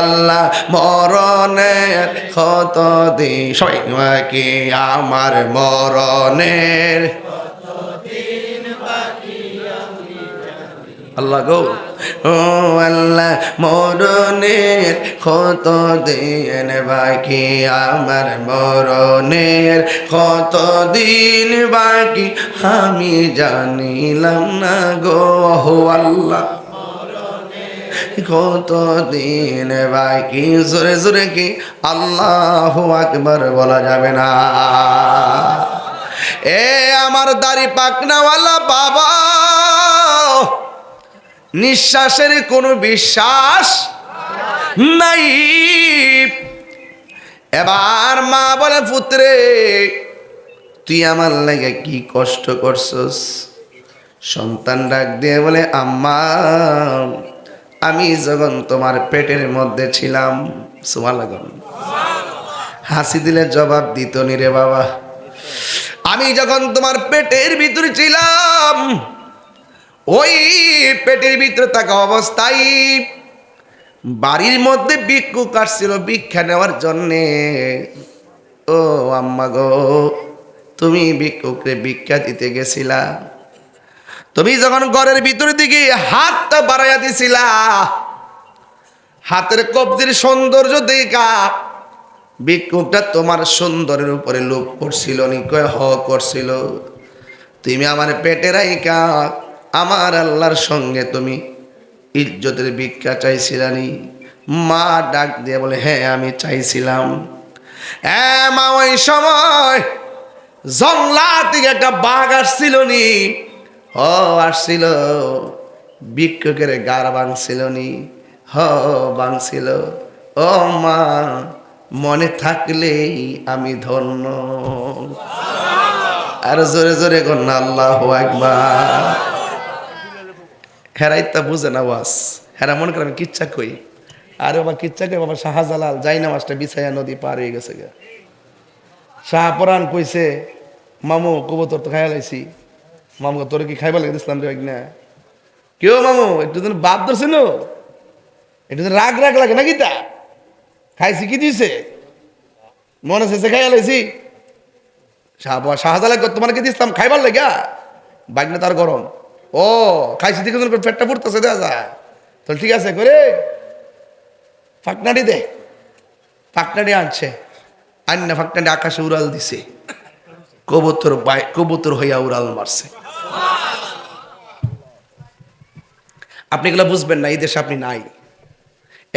আল্লাহ, মরণের কত দিন, সবাই কি আমার মরণের আল্লাহ গো, ও আল্লাহ মরণের কত দিন বাকি আমার মরণের কত দিন বাকি আমি জানিলাম না গো আল্লাহ। কত দিন বাকি, জোরে জোরে কি আল্লাহু আকবার বলা যাবে না? এ আমার দাড়ি পাকনাওয়ালা বাবা, নিঃশ্বাসের কোনো বিশ্বাস নাই। এবার মা বলে, পুত্রে তুই আমার লাগে কি কষ্ট করছস? সন্তান ডাক দিয়ে বলে, আম্মা আমি যখন তোমার পেটের মধ্যে ছিলাম, সুবহানাল্লাহ, হাসি দিলে জবাব দিত নি রে বাবা, আমি যখন তোমার পেটের ভিতরে ছিলাম, ওই পেটের ভিতরে থাকা অবস্থায় বাড়ির মধ্যে ভিক্ষুক আসছিল ভিক্ষা নেওয়ার জন্যে। ও আম্মা গো, তুমি ভিক্ষুকরে ভিক্ষা দিতে গেছিলা, তুমি যখন ঘরের ভিতরে দিকে হাতটা বাড়াইয়া দিছিলা, হাতের কবজির সৌন্দর্য দেখা ভিক্ষুকটা তোমার সুন্দরের উপরে লোভ করছিল নি? কয় হ করছিল। তুমি আমার পেটে রাইকা আমার আল্লাহর সঙ্গে তুমি ইজ্জতের ভিক্ষা চাইছিলানি? মা ডাক দিয়ে বলে, হ্যাঁ আমি চাইছিলাম। মা ওই সময় জংলা থেকে একটা বাঘ আসছিল নি? হ আসছিল। ভিক্ষুকের গাড় ভাঙছিল নি? হ ভাঙছিল। ও মা, মনে থাকলেই আমি ধন্য। আর জোরে জোরে কন্যা আল্লাহু আকবার। হেরাই তা বুঝে না ওয়াজ, হেরা মনে করে আমি কিচ্ছা কই। আরে বাবা কিচ্ছা কই বাবা, শাহজালাল যাই না মাছটা বিছাইয়া নদী পার হয়ে গেছে গা। শাহপরান কইছে, মামু কবুতর তো খাইয়া লাইছি। মামু তোর কি খাইবা লাগে দিছিলাম রে না? কেউ মামু একটু যেন বাপ ধরছে নো, একটু যেন রাগ রাগ লাগে নাকি? তা খাইছি কি দিছে? মনে শেষে খাইয়া লাইছি। শাহজালাল তোমার কি দিছিলাম খাইবার লাগা? বাগনা তার গরম। ও খাইছি দেখে পেটটা ফুটতেছে, দেওয়া যায় তো ঠিক আছে করে ফাঁকনাটি দে। ফাঁকনাটি আনছে, আন্না ফাঁকনাটি আকাশে উড়াল দিছে, কবুতর হইয়া উড়াল মারছে। আপনি এগুলো বুঝবেন না, এই দেশে আপনি নাই।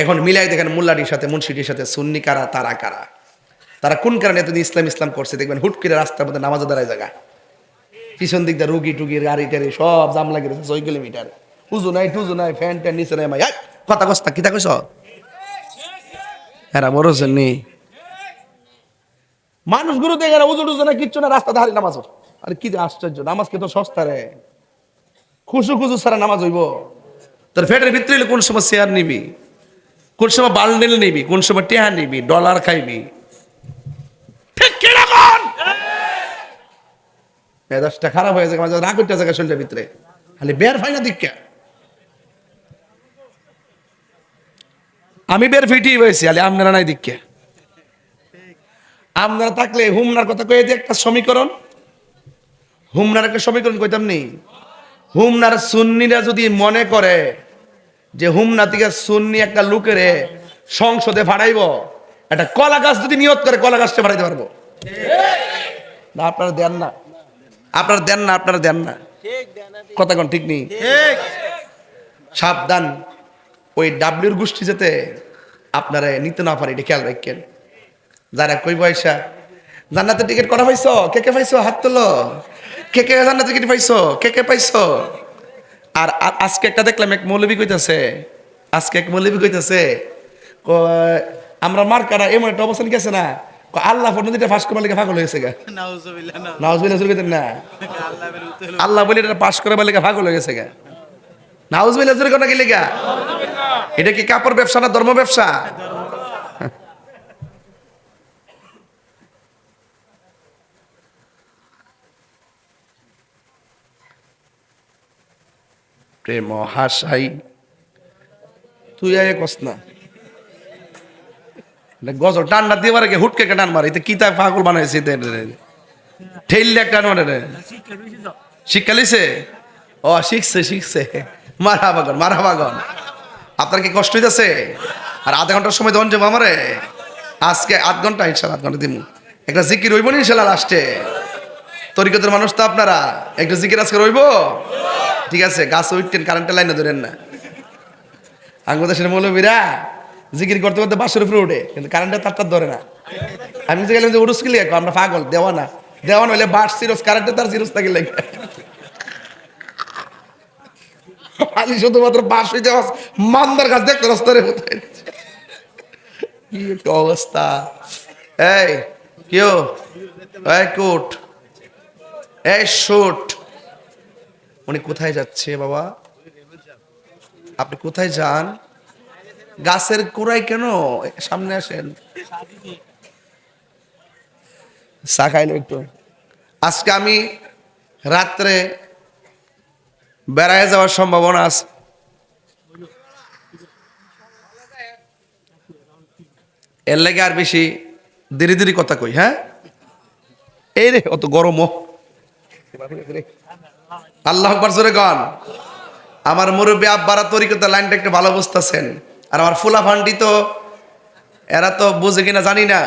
এখন মিলাই দেখেন মোল্লাটির সাথে মুন্সিটির সাথে সুন্নি কারা, তারা কারা, তারা কোন কারণে এতদিন ইসলাম ইসলাম করছে। দেখবেন হুট করে রাস্তার মধ্যে নামাজ দাঁড়ায় জায়গা, পিছন দিক দিয়ে রুগী টুগির গাড়ি টাড়ি সব জাম লাগে রয়েছে 6 কিলোমিটার। উজু নাই টুজু নাই, ফ্যান ট্যান নিচে নাই। মাই কথা কস্তা কিতা কইস এরা বড়ছেন নি মানুষগুলো দেখে না, উজু টুজু না কিচ্ছু না, রাস্তা ধারে নামাজ। আরে কি আশ্চর্য, নামাজ কে তো সস্তা রে, খুশু খুশু ছাড়া নামাজ হইব? তোর ফেটের ভিতরে কোন সময় শেয়ার নিবি, কোন সময় বান্ডেল নিবি, কোন সময় টেহা নিবি, ডলার খাইবি, ঠিক কিরকম মেজাজটা খারাপ হয়ে যায়, রাগ করতে জায়গা শরীরের ভিতরে, খালি বের হয় না দীক্ষা। আমি বের ফিটি হয়েছি, আলে আপনারা নাই দীক্ষা। আপনারা থাকলে হুমনার কথা কয়ে দিয়ে একটা সমীকরণ, হুমনার একটা সমীকরণ কইতাম নি। হুমনার সুন্নিরা যদি মনে করে যে হুমনা থেকে সুন্নি একটা লোকের সংসদে ফাড়াইব, একটা কলা গাছ যদি নিয়ত করে কলা গাছটা ফাড়াইতে পারবো না? আপনারা দেন না, আপনারা দেন না, আপনারা দেন না, কথা কোন ঠিক নেই। সাবধান, ওই ডাব্লিউর গোষ্ঠী যাতে আপনারা নিতে না পারে, এটা খেয়াল রাখেন। যারা কই পয়সা জান্নাতের টিকিট করা পাইছো, কে কে পাইছো হাত তোলো, কে কে জান্নাতের টিকিট পাইছো, কে কে পাইছো। আর আজকে একটা দেখলাম এক মৌলবী কইতাছে, আমরা মার কারা এমন একটা অবস্থান গেছে না, আল্লাহ নদীটা ফাঁস করার লেগে পাগল হয়েছে গা। নাউজুবিল্লাহ না, আল্লাহ বলে এটা পাস করার লেগে পাগল হয়ে গেছে গা। নাউজুবিল্লাহ জোরে কোন কি লেগা? এটা কি কাপড় ব্যবসা না ধর্ম ব্যবসা? প্রেম হাসাই তুই আয় কস না, গজল টান্ডা দিয়ে মারে হুটকে টান মারে, কি তা পাগল বানাইছে, ঠেললে টান মারে। শিক্ষা লিছে? ও শিখছে। মারা বাগন। আপনার কি কষ্ট হইতেছে? আর আধা ঘন্টার সময় দেন যাবো আমারে, আজকে 8 ঘন্টা, ইনশাল্লাহ 8 ঘন্টা দিব। একটা জিকির রইব না ইনশাল্লাহ লাস্টে? তরিকতের মানুষ তো আপনারা, একটা জিকির আজকে রইব? ঠিক আছে, গাছ উঠতেন, কারেন্টের লাইনে ধরেন না। আঙ্গুদেশের মৌলবীরা জিকির করতে করতে বাসের উপরে উঠে, কিন্তু কারেন্টের তারটা ধরে না। আমি যে গেলাম যে উড়ুস কিলে, আমরা পাগল, দেওয়া না হইলে বাস সিরোস, কারেন্টের তার সিরোস থাকে লেগে আমি শুধুমাত্র বাস হইতে মান্দার গাছ দেখতে রাস্তারে কি একটা অবস্থা। এই কেউ, এই কোট, এই শুট, উনি কোথায় যাচ্ছে বাবা? আপনি কোথায় যান? গাছের গোড়ায় কেন? সামনে আসেন, চা খাইলো একটু। আজকে আমি রাত্রে বেড়ায় যাওয়ার সম্ভাবনা আছে। এর লাগে আর বেশি দেরি দেরি কথা কই। হ্যাঁ, এই রে অত গরম। আল্লাহ আকবার জোরে গান। আমার মুরব্বী আব্বারা তরিকতা লাইনটা একটু ভালো বুঝতেছেন, আর আমার ফুলা ফান্ডি তো এরা তো বুঝে কিনা জানি না।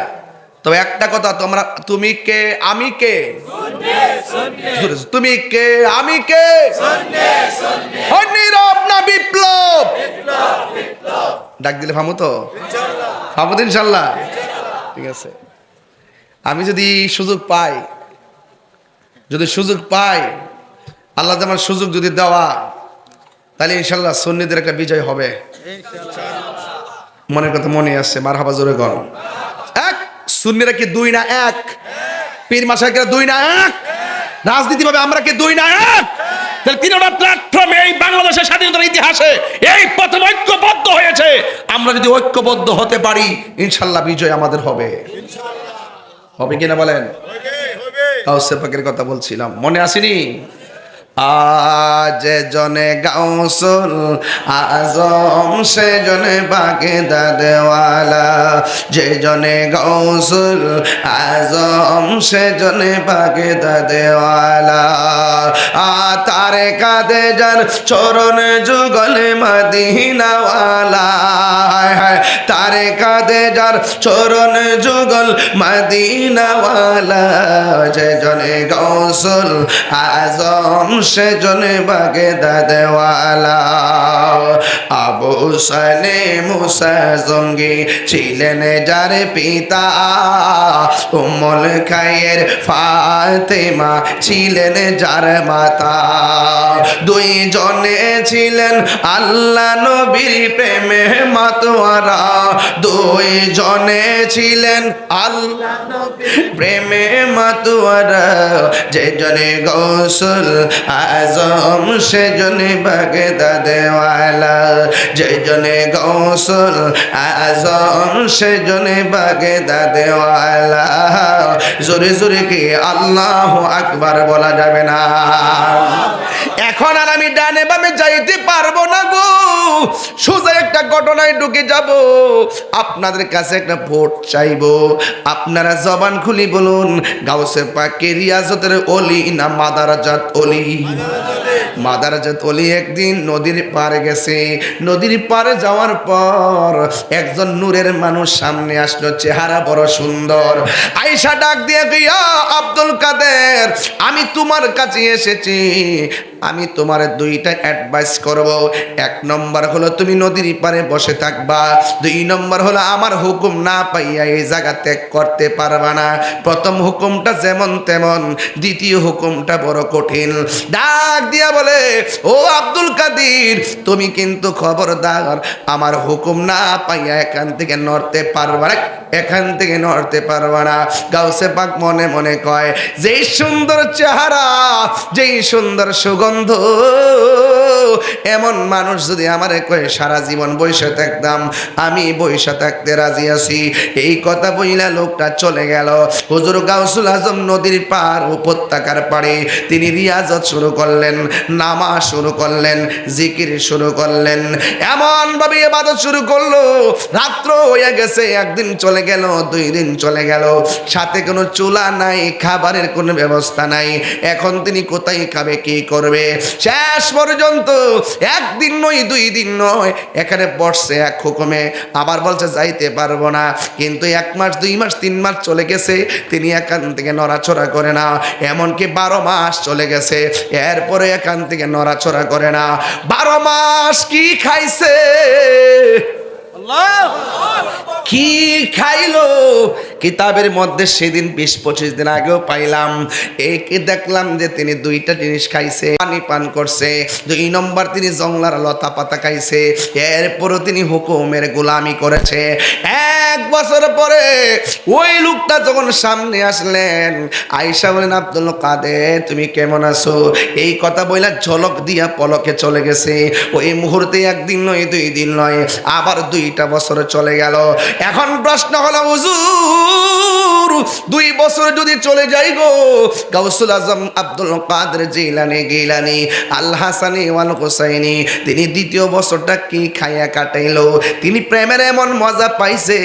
তবে একটা কথা, তোমরা তুমি কে আমি কে, তুমি কে আমি কে, নীরব না বিপ্লব? ডাক দিলে ফামু তো, ফামু তো ইনশাল্লাহ। ঠিক আছে, আমি যদি সুযোগ পাই, যদি সুযোগ পাই, আল্লাহ আমার সুযোগ যদি দেওয়া, তাহলে ইনশাল্লাহ সুন্নিদের একটা বিজয় হবে। মনের কথা মনে আছে, মারহাবা জোরে গণ। এক সুন্নিরা কি দুই না এক? পীর মাশায়েখরা দুই না এক? রাজনীতি ভাবে আমরা কি দুই না এক? তাহলে তিনটা প্ল্যাটফর্মে এই বাংলাদেশের স্বাধীনতার ইতিহাসে এই প্রথম ঐক্যবদ্ধ হয়েছে। আমরা যদি ঐক্যবদ্ধ হতে পারি, ইনশাল্লাহ বিজয় আমাদের হবে। হবে কিনা বলেন? গাউসে পাকের কথা বলছিলাম, মনে আসেনি? আজ জনে গাউসুল আজম সে জনে বাগদাদওয়ালা, যে জনে গাউসুল আজম সে জনে বাগদাদওয়ালা। তারে কাদে যার চরণ যুগলে মদিনাওয়ালা, তারে কাদে যার চরণ যুগল মদিনাওয়ালা, যে জনে গাউসুল আজম সে জনে বাগদাদওয়ালা। আবু সালেম মুসা জঙ্গি ছিলেন যার পিতা, উম্মুল খায়ের ফাতেমা ছিলেন যার মাতা। দুই জনে ছিলেন আল্লাহ নবীর প্রেমে মাতোয়ারা, দুই জনে ছিলেন আল্লাহ নবীর প্রেমে মাতোয়ারা। যে জনে গাউসুল আজম সে জনে বাগদাদওয়ালা, যে জনে গাউসুল আজম সে জনে বাগদাদওয়ালা। জোরে জোরে কি আল্লাহু আকবার বলা যাবে না? এখন আর আমি ডানে বামে যাইতে পারবো না গো, সোজা একটা ঘটনায় ঢুকে যাব। আপনাদের কাছে একটা ভোট চাইবো, আপনারা জবান খুলি বলুন, গাউসে পাকের রিয়াজতের ওলি না মাদারাজাত ওলি? মাদারাজাত ওলি একদিন নদীর পাড়ে গেছে। নদীর পাড়ে যাওয়ার পর একজন নূরের মানুষ সামনে আসলো, চেহারা বড় সুন্দর। আয়েশা ডাক দিয়ে গিয়া, আব্দুল কাদের, আমি তোমার কাছে এসেছি, আমি তোমার দুইটা অ্যাডভাইস করব। এক নম্বর হলো তুমি নদীর পাড়ে বসে থাকবা, দুই নম্বর হলো আমার হুকুম না পাইয়া এই জায়গা ত্যাগ করতে পারবা না। প্রথম হুকুমটা যেমন তেমন, দ্বিতীয় হুকুমটা বড় কঠিন। ডাক দিয়া বলে, ও আব্দুল কাদের, তুমি কিন্তু খবরদার আমার হুকুম না পাইয়া এখান থেকে নড়তে পারবা না, এখান থেকে নড়তে পারবা না। গাউসে পাক মনে মনে কয়, যেই সুন্দর চেহারা, যেই সুন্দর সুগন্ধ, এমন মানুষ যদি আমারে কয়ে সারা জীবন বইসা থাকতাম, আমি বইসা থাকতে রাজি আছি। এই কথা বইলা লোকটা চলে গেল। হুজুর গাউসুল আজম নদীর পার উপত্যকার পাড়ে তিনি রিয়াজত শুরু করলেন, নামাজ শুরু করলেন, জিকির শুরু করলেন, এমন ভাবে ইবাদত শুরু করলো। রাত্র হয়ে গেছে, একদিন চলে গেল, দুই দিন চলে গেল, সাথে কোনো চুলা নাই, খাবারের কোনো ব্যবস্থা নাই। এখন তিনি কোথায় খাবে, কি করবে? শেষ পর্যন্ত একদিন নয়, দুই দিন নয়, এখানে বসছে এক হুকুমে, আবার বলছে যাইতে পারবো না। কিন্তু 1 মাস, 2 মাস, 3 মাস চলে গেছে, তিনি এখান থেকে নড়াচড়া করে না। এমনকি 12 মাস চলে গেছে, এরপরে এখান থেকে নড়াচড়া করে না। 12 মাস কি খাইছে, কি খাইলো, কিতাবের মধ্যে সেদিন 20-25 দিন আগেও পাইলাম, একে দেখলাম যে তিনি দুইটা জিনিস খাইছে, পানি পান করছে, 2 নম্বর তিনি জংলার লতা পাতা খাইছে, এরপরও তিনি হুকুমের গোলামি করেছে। 1 বছর পরে ওই লোকটা যখন সামনে আসলেন, আয়েশা বলেন, আব্দুল কাদের তুমি কেমন আছো? এই কথা বইলা ঝলক দিয়া পলকে চলে গেছে। ওই মুহূর্তে 1 দিন নয় 2 দিন নয়, আবার 2টা বছর চলে গেল। এখন প্রশ্ন হলো, হুজুর 2 বছর যদি চলে যাই গো, গাউসুল আজম আব্দুল কাদের জিলানী আল হাসানি ওয়াল হুসাইনি তিনি 2য় বছরটা কি খাইয়া কাটাইলো? তিনি প্রেমের এমন মজা পাইছে,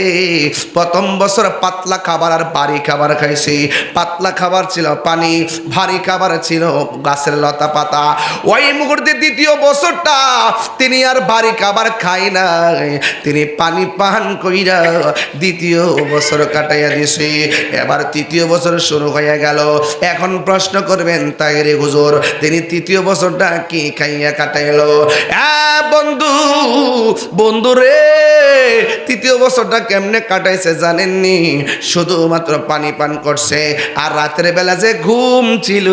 1ম বছর পাতলা খাবার আর ভারী খাবার খাইছে। পাতলা খাবার ছিল পানি, ভারী খাবার ছিল গাছের লতা পাতা। ওই মুহূর্তে 2য় বছরটা তিনি আর ভারী খাবার খাই নাই, তিনি পানি পান কইরা 2য় বছর কাটাইয়া দিছে। এবার 3য় বছর শুরু হয়ে গেল। এখন প্রশ্ন করবেন, তাই রে হুজুর তিনি 3য় বছরটা কি খাইয়া কাটাইলো? বন্ধু রে, 3য় বছরটা কেমনে কাটাইছে জানেননি? শুধুমাত্র পানি পান করছে, আর রাতের বেলা যে ঘুম ছিল,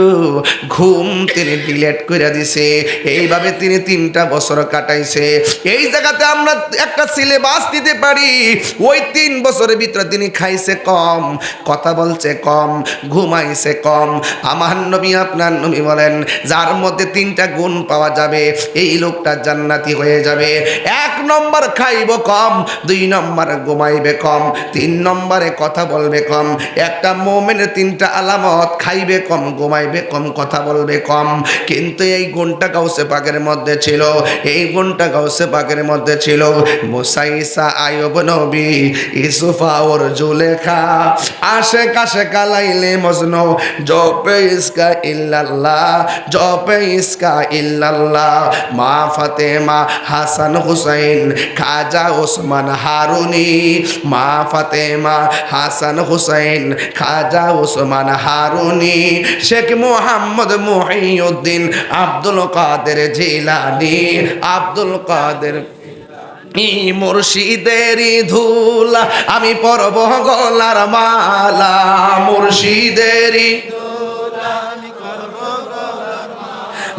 ঘুম তিনি ডিলেট করে দিছে। এইভাবে তিনি 3টা বছর কাটাইছে। এই জায়গাতে আমরা একটা সিলেবাস দিতে পারি, ওই 3 বছরের ভিতরে তিনি খাইছে কম, কথা বলছে কম, ঘুমাইছে কম। আমার নবী আপনার নবী বলেন, যার মধ্যে 3টা গুণ পাওয়া যাবে, এই লোকটা জান্নাতি হয়ে যাবে। 1 নম্বর খাইব কম, 2 নম্বর ঘুমাইবে কম, 3 নম্বরে কথা বলবে কম। একটা মুমিনের 3টা আলামত, খাইবে কম, ঘুমাইবে কম, কথা বলবে কম। কিন্তু এই গুণটা গাউসে পাকের মধ্যে ছিল, এই গুণটা গাউসে পাকের মধ্যে ছিল। মুসা, ঈসা, আইয়ুব নবী, ইউসুফা ওর জুলেখা, আশে কালাইলে মজনু, জপে ইসকা ইল্লাল্লাহ, জপে ইসকা ইল্লাল্লাহ। মা ফাতেমা, হাসান হুসাইন, খাজা ওসমান হারুনি, মা ফাতেমা, হাসান হুসাইন, খাজা ওসমান হারুনি, শেখ মুহাম্মদ মুহিউদ্দিন, আব্দুল কাদের জিলানী, আব্দুল কাদের মুর্শিদেরই ধুলা আমি পরব গলার মালা, মুর্শিদেরই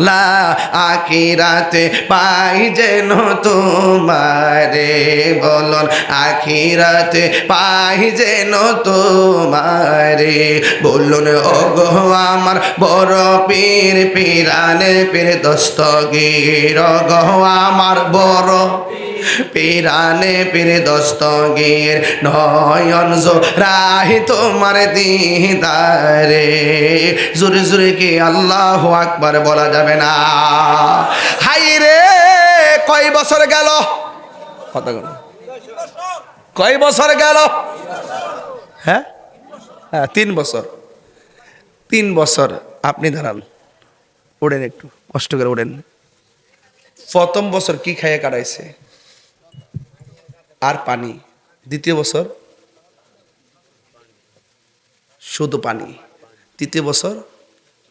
লা আখিরাতে পাই যেন তোমারে, বলুন আখিরাতে পাই যেন তোমারে। বলুন ওগো আমার বড় পীর, পিরানে পীর দস্তগীর, ওগো আমার বড় পিরানে পীর দস্তগীর, নয়ন জোড়াই তোমার দিদারে। জোরে জোরে কি আল্লাহু আকবার বলা যাবে না? হাই রে, কয় বছর গেল? কথা বল, কয় বছর গেল? হ্যাঁ, 3 বছর। 3 বছর আপনি দাঁড়ান, ওড়েন, একটু কষ্ট করে ওড়েন। 1ম বছর কি খাইয়া কাটাইছে? আর পানি। 2য় বছর শুধু পানি। 3য় বছর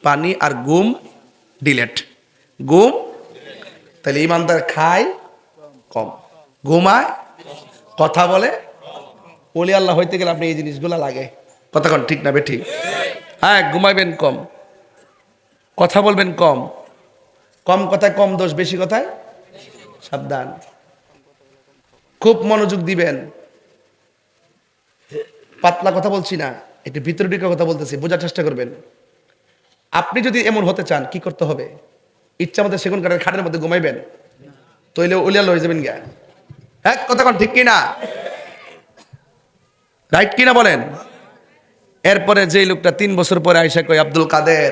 পানি আর ঘুম ডিলেট, ঘুম। তাহলে ইমানদার খায় কম, ঘুমায়, কথা বলে। ওলি আল্লাহ হইতে গেলে আপনি এই জিনিসগুলো লাগে। কথা কন ঠিক না বে ঠিক? হ্যাঁ, ঘুমাইবেন কম, কথা বলবেন কম। কম কথায় কম দোষ, বেশি কথায় সাবধান। খুব মনোযোগ দিবেন। পাতলা কথা বলছি না, একটু ভিতরে ঢুকে কথা বলতেছি, বোঝার চেষ্টা করবেন। আপনি যদি এমন হতে চান কি করতে হবে? ইচ্ছা মতো সেগুন কাঠের খাটের মধ্যে ঘুমাইবেন, তইলে উলিয়াল হয়ে যাবেন গা। হ্যাঁ, কথা কন ঠিক কিনা? রাইট কিনা বলেন? এরপরে যেই লোকটা 3 বছর পরে আইসা কই, আব্দুল কাদের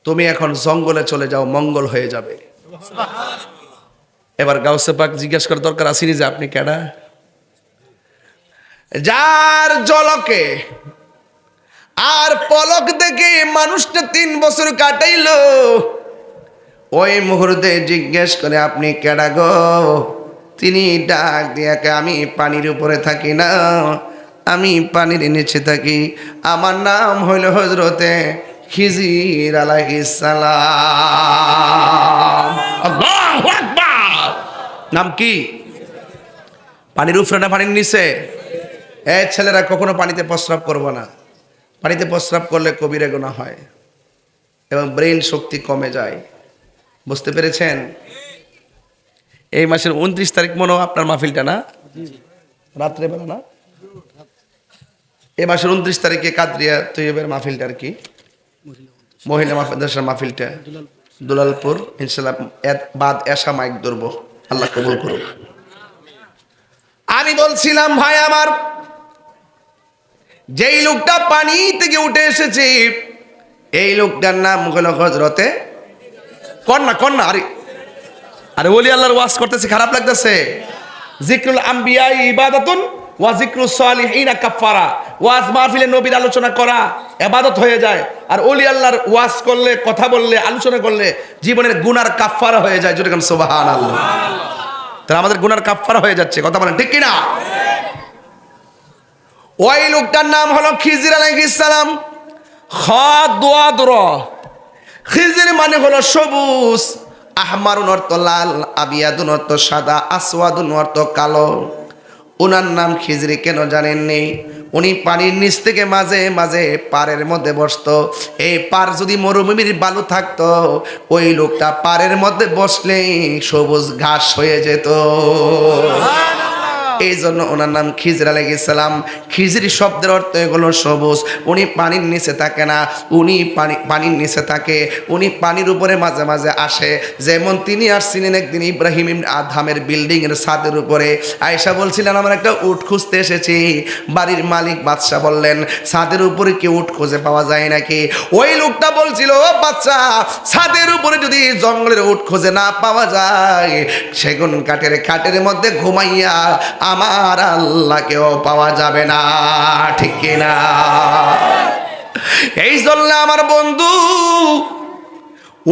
তুমি এখন জঙ্গলে চলে যাও, মঙ্গল হয়ে যাবে। এবার গাউসে পাক জিজ্ঞাসা করার দরকার আসেনি যে আপনি কেডা? যার জলকে আর পলক দেখে মানুষটা 3 বছর কাটাইলো, ওই মুহূর্তে জিজ্ঞেস করে আপনি কেডা গো? তিনি ডাক দিয়াকে, আমি পানির উপরে থাকি না, আমি পানির নিচে থাকি, আমার নাম হইল হযরতে খিজির আলাইহিস সালাম। আল্লাহু আকবার। নাম কি? পানির উপরে না পানির নিচে? ছেলেরা কখনো পানিতে প্রস্রাব করবো না। পানিতে প্রস্রাব করলে কবিরা গুনাহ হয় এবং ব্রেন শক্তি কমে যায়। বুঝতে পেরেছেন? এই মাসের 29 তারিখ মনে হয় আপনার মাহফিলটা, না? রাত্রেবেলা না? এই মাসের 29 তারিখে কাদরিয়া তৈয়বের মাহফিলটা আর কি, মহিলা মাদ্রাসার মাহফিলটা দুলালপুর, ইনশাআল্লাহ বাদ এশা মাইক ধরবো, আল্লাহ কবুল করুক। আমি বলছিলাম ভাই আমার, যেই লোকটা পানি থেকে উঠে এসেছে এই লোকটার নাম হলো হযরতে কন্যা। আরে ওলি আল্লাহর ওয়াজ করতেছে, খারাপ লাগতেছে? যিকরুল আম্বিয়া ইবাদাতুন ওয়া যিকরুস সালিহিনা কাফারা। ওয়াজ মাহফিলে নবীর আলোচনা করা ইবাদত হয়ে যায়, আর ওলি আল্লাহর ওয়াজ করলে, কথা বললে, আলোচনা করলে জীবনের গুনার কাফারা হয়ে যায়। যেরকম সুবহানাল্লাহ। তাহলে আমাদের গুনার কাফারা হয়ে যাচ্ছে, কথা বলেন ঠিক কিনা? ওই লোকটার নাম হলো খিজির আলাইহিস সালাম। খাদওয়াদর, খিজির মানে হলো সবুজ, আহমারুন অর্থ লাল, আবিয়াদুন অর্থ সাদা, আসওয়াদুন অর্থ কালো। ওনার নাম খিজির কেন জানেননি? উনি পানির নিচ থেকে মাঝে মাঝে পাড়ের মধ্যে বসতো। এই পাড় যদি মরুভূমির বালু থাকতো, ওই লোকটা পাড়ের মধ্যে বসলেই সবুজ ঘাস হয়ে যেত। এই জন্য ওনার নাম খিজির আলাইহিস সালাম। খিজির শব্দের অর্থ হলো সবুজ। উনি পানির নিচে থাকে না, উনি পানির নিচে থাকে, উনি পানির উপরে মাঝে মাঝে আসে। যেমন তিনি আসছিলেন একদিন ইব্রাহিম ইবনে আদহামের বিল্ডিং এর ছাদের উপরে। আয়েশা বলছিলেন আমরা একটা উট খুঁজতে এসেছি। বাড়ির মালিক বাদশা বললেন ছাদের উপরে কি উট খুঁজে পাওয়া যায় নাকি? ওই লোকটা বলছিল, ও বাচ্চা, ছাদের উপরে যদি জঙ্গলের উট খুঁজে না পাওয়া যায়, সেগুন কাঠের খাটের মধ্যে ঘুমাইয়া আমার আল্লাহকেও পাওয়া যাবে না, ঠিক কিনা? এই জন্য আমার বন্ধু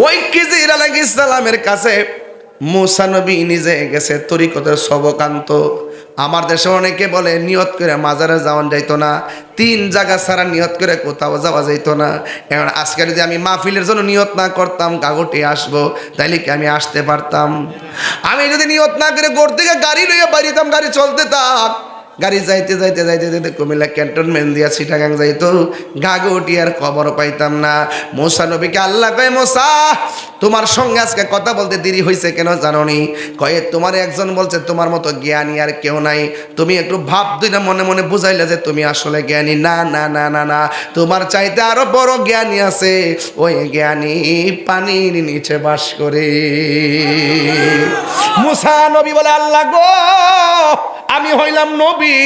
ওই খিজির আলাইহিস সালামের কাছে মুসা নবী নিজে গেছে তরিকতের সবকান্ত। আমার দেশে অনেকে বলে নিয়ত করে মাজারে যাওয়া যাইতো না, 3 জায়গা ছাড়া নিয়ত করে কোথাও যাওয়া যাইতো না। এখন আজকে যদি আমি মাহফিলের জন্য নিয়ত না করতাম গাগটে আসবো, তাইলে কি আমি আসতে পারতাম? আমি যদি নিয়ত না করে গোর থেকে গাড়ি লইয়া বাড়িতাম, গাড়ি চলতে থাক, গাড়ি যাইতে যাইতে যাইতে যাইতে কুমিল্লা ক্যান্টনমেন্ট দিয়া চিটাগাং যাইতো, গাগটি আর খবর পাইতাম না। মুসা নবীকে আল্লাহ কয়, মুসা তোমার সঙ্গে আজকে কথা বলতে দেরি হয়েছে কেন জানোনি? কয়ে তোমার একজন বলছে তোমার মতো জ্ঞানী আর কেউ নাই। তুমি একটু ভাব দুইটা মনে মনে বুঝাইলে যে তুমি আসলে জ্ঞানী। না না না না না, তোমার চাইতে আরো বড় জ্ঞানী আছে। ওই জ্ঞানী পানির নিচে বাস করে। মুসা নবী বলে, আল্লাহ গো, আমি হইলাম নবী,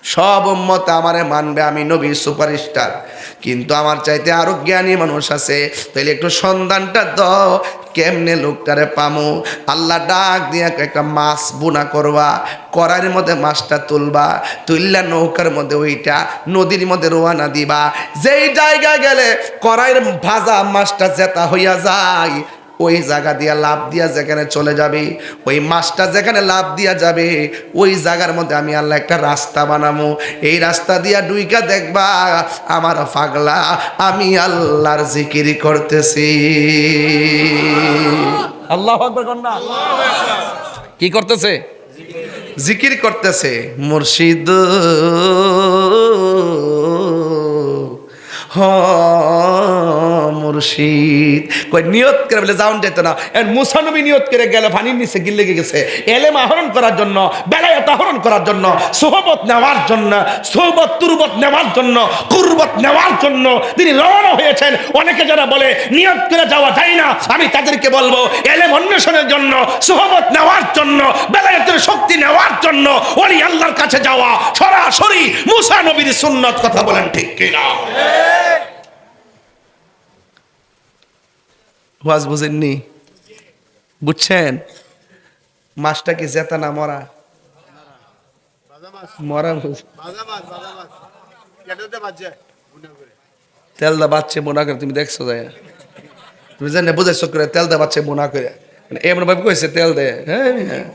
সব উম্মত আমারে মানবে, আমি নবী সুপারস্টার, কিন্তু আমার চাইতে আরো জ্ঞানী মানুষ আছে। তাইলে একটু সন্ধানটা দাও, কেমনে লোকটারে পামু? আল্লাহ ডাক দিয়া একটা মাছ বুনা করবা, কড়াইয়ের মধ্যে মাছটা তুলবা, তুললা নৌকার মধ্যে ওইটা নদীর মধ্যে রোয়ানা দিবা। যেই জায়গায় গেলে কড়াইয়ের ভাজা মাছটা জেতা হইয়া যায়, ওই জায়গা দিয়া লাভ দিয়া যেখানে চলে যাবে, ওই মাছটা যেখানে লাভ দিয়া যাবে, ওই জায়গার মধ্যে আমি আল্লাহ একটা রাস্তা বানাবো। এই রাস্তা দিয়া ডুইকা দেখবা আমার পাগলা আমি আল্লাহর জিকির করতেছি। আল্লাহু আকবার কন্যা, কি করতেছে? জিকির করতেছে। মুর্শিদ মুর্শিদ কই নিয়ত করে বলে যাওন যেত না। মুসা নবী নিয়ত করে গেলে পানির নিচে লেগে গেছে এলেম আহরণ করার জন্য, বেলায়েত আহরণ করার জন্য, সোহবত নেওয়ার জন্য, সোহবত তুরবত নেওয়ার জন্য, কুরবত নেওয়ার জন্য তিনি রওনা হয়েছেন। অনেকে যারা বলে নিয়ত করে যাওয়া যায় না, আমি তাদেরকে বলবো এলেম অন্বেষণের জন্য, সোহবত নেওয়ার জন্য, বেলায়েতের শক্তি নেওয়ার জন্য ওলি আল্লাহর কাছে যাওয়া সরাসরি মুসা নবীর সুন্নাত। কথা বলেন ঠিক কিনা? ওয়াজ বুঝেননি? বুঝছেন? মাছটা কি জেতা না মরা? মরা তেল দা বাচ্চে বোনা করে, তুমি দেখছো যায়, তুমি জানে বুঝাইছো করে তেল দা বাচ্চে বোনা করে এমন ভাবে কইছে তেল দে। হ্যাঁ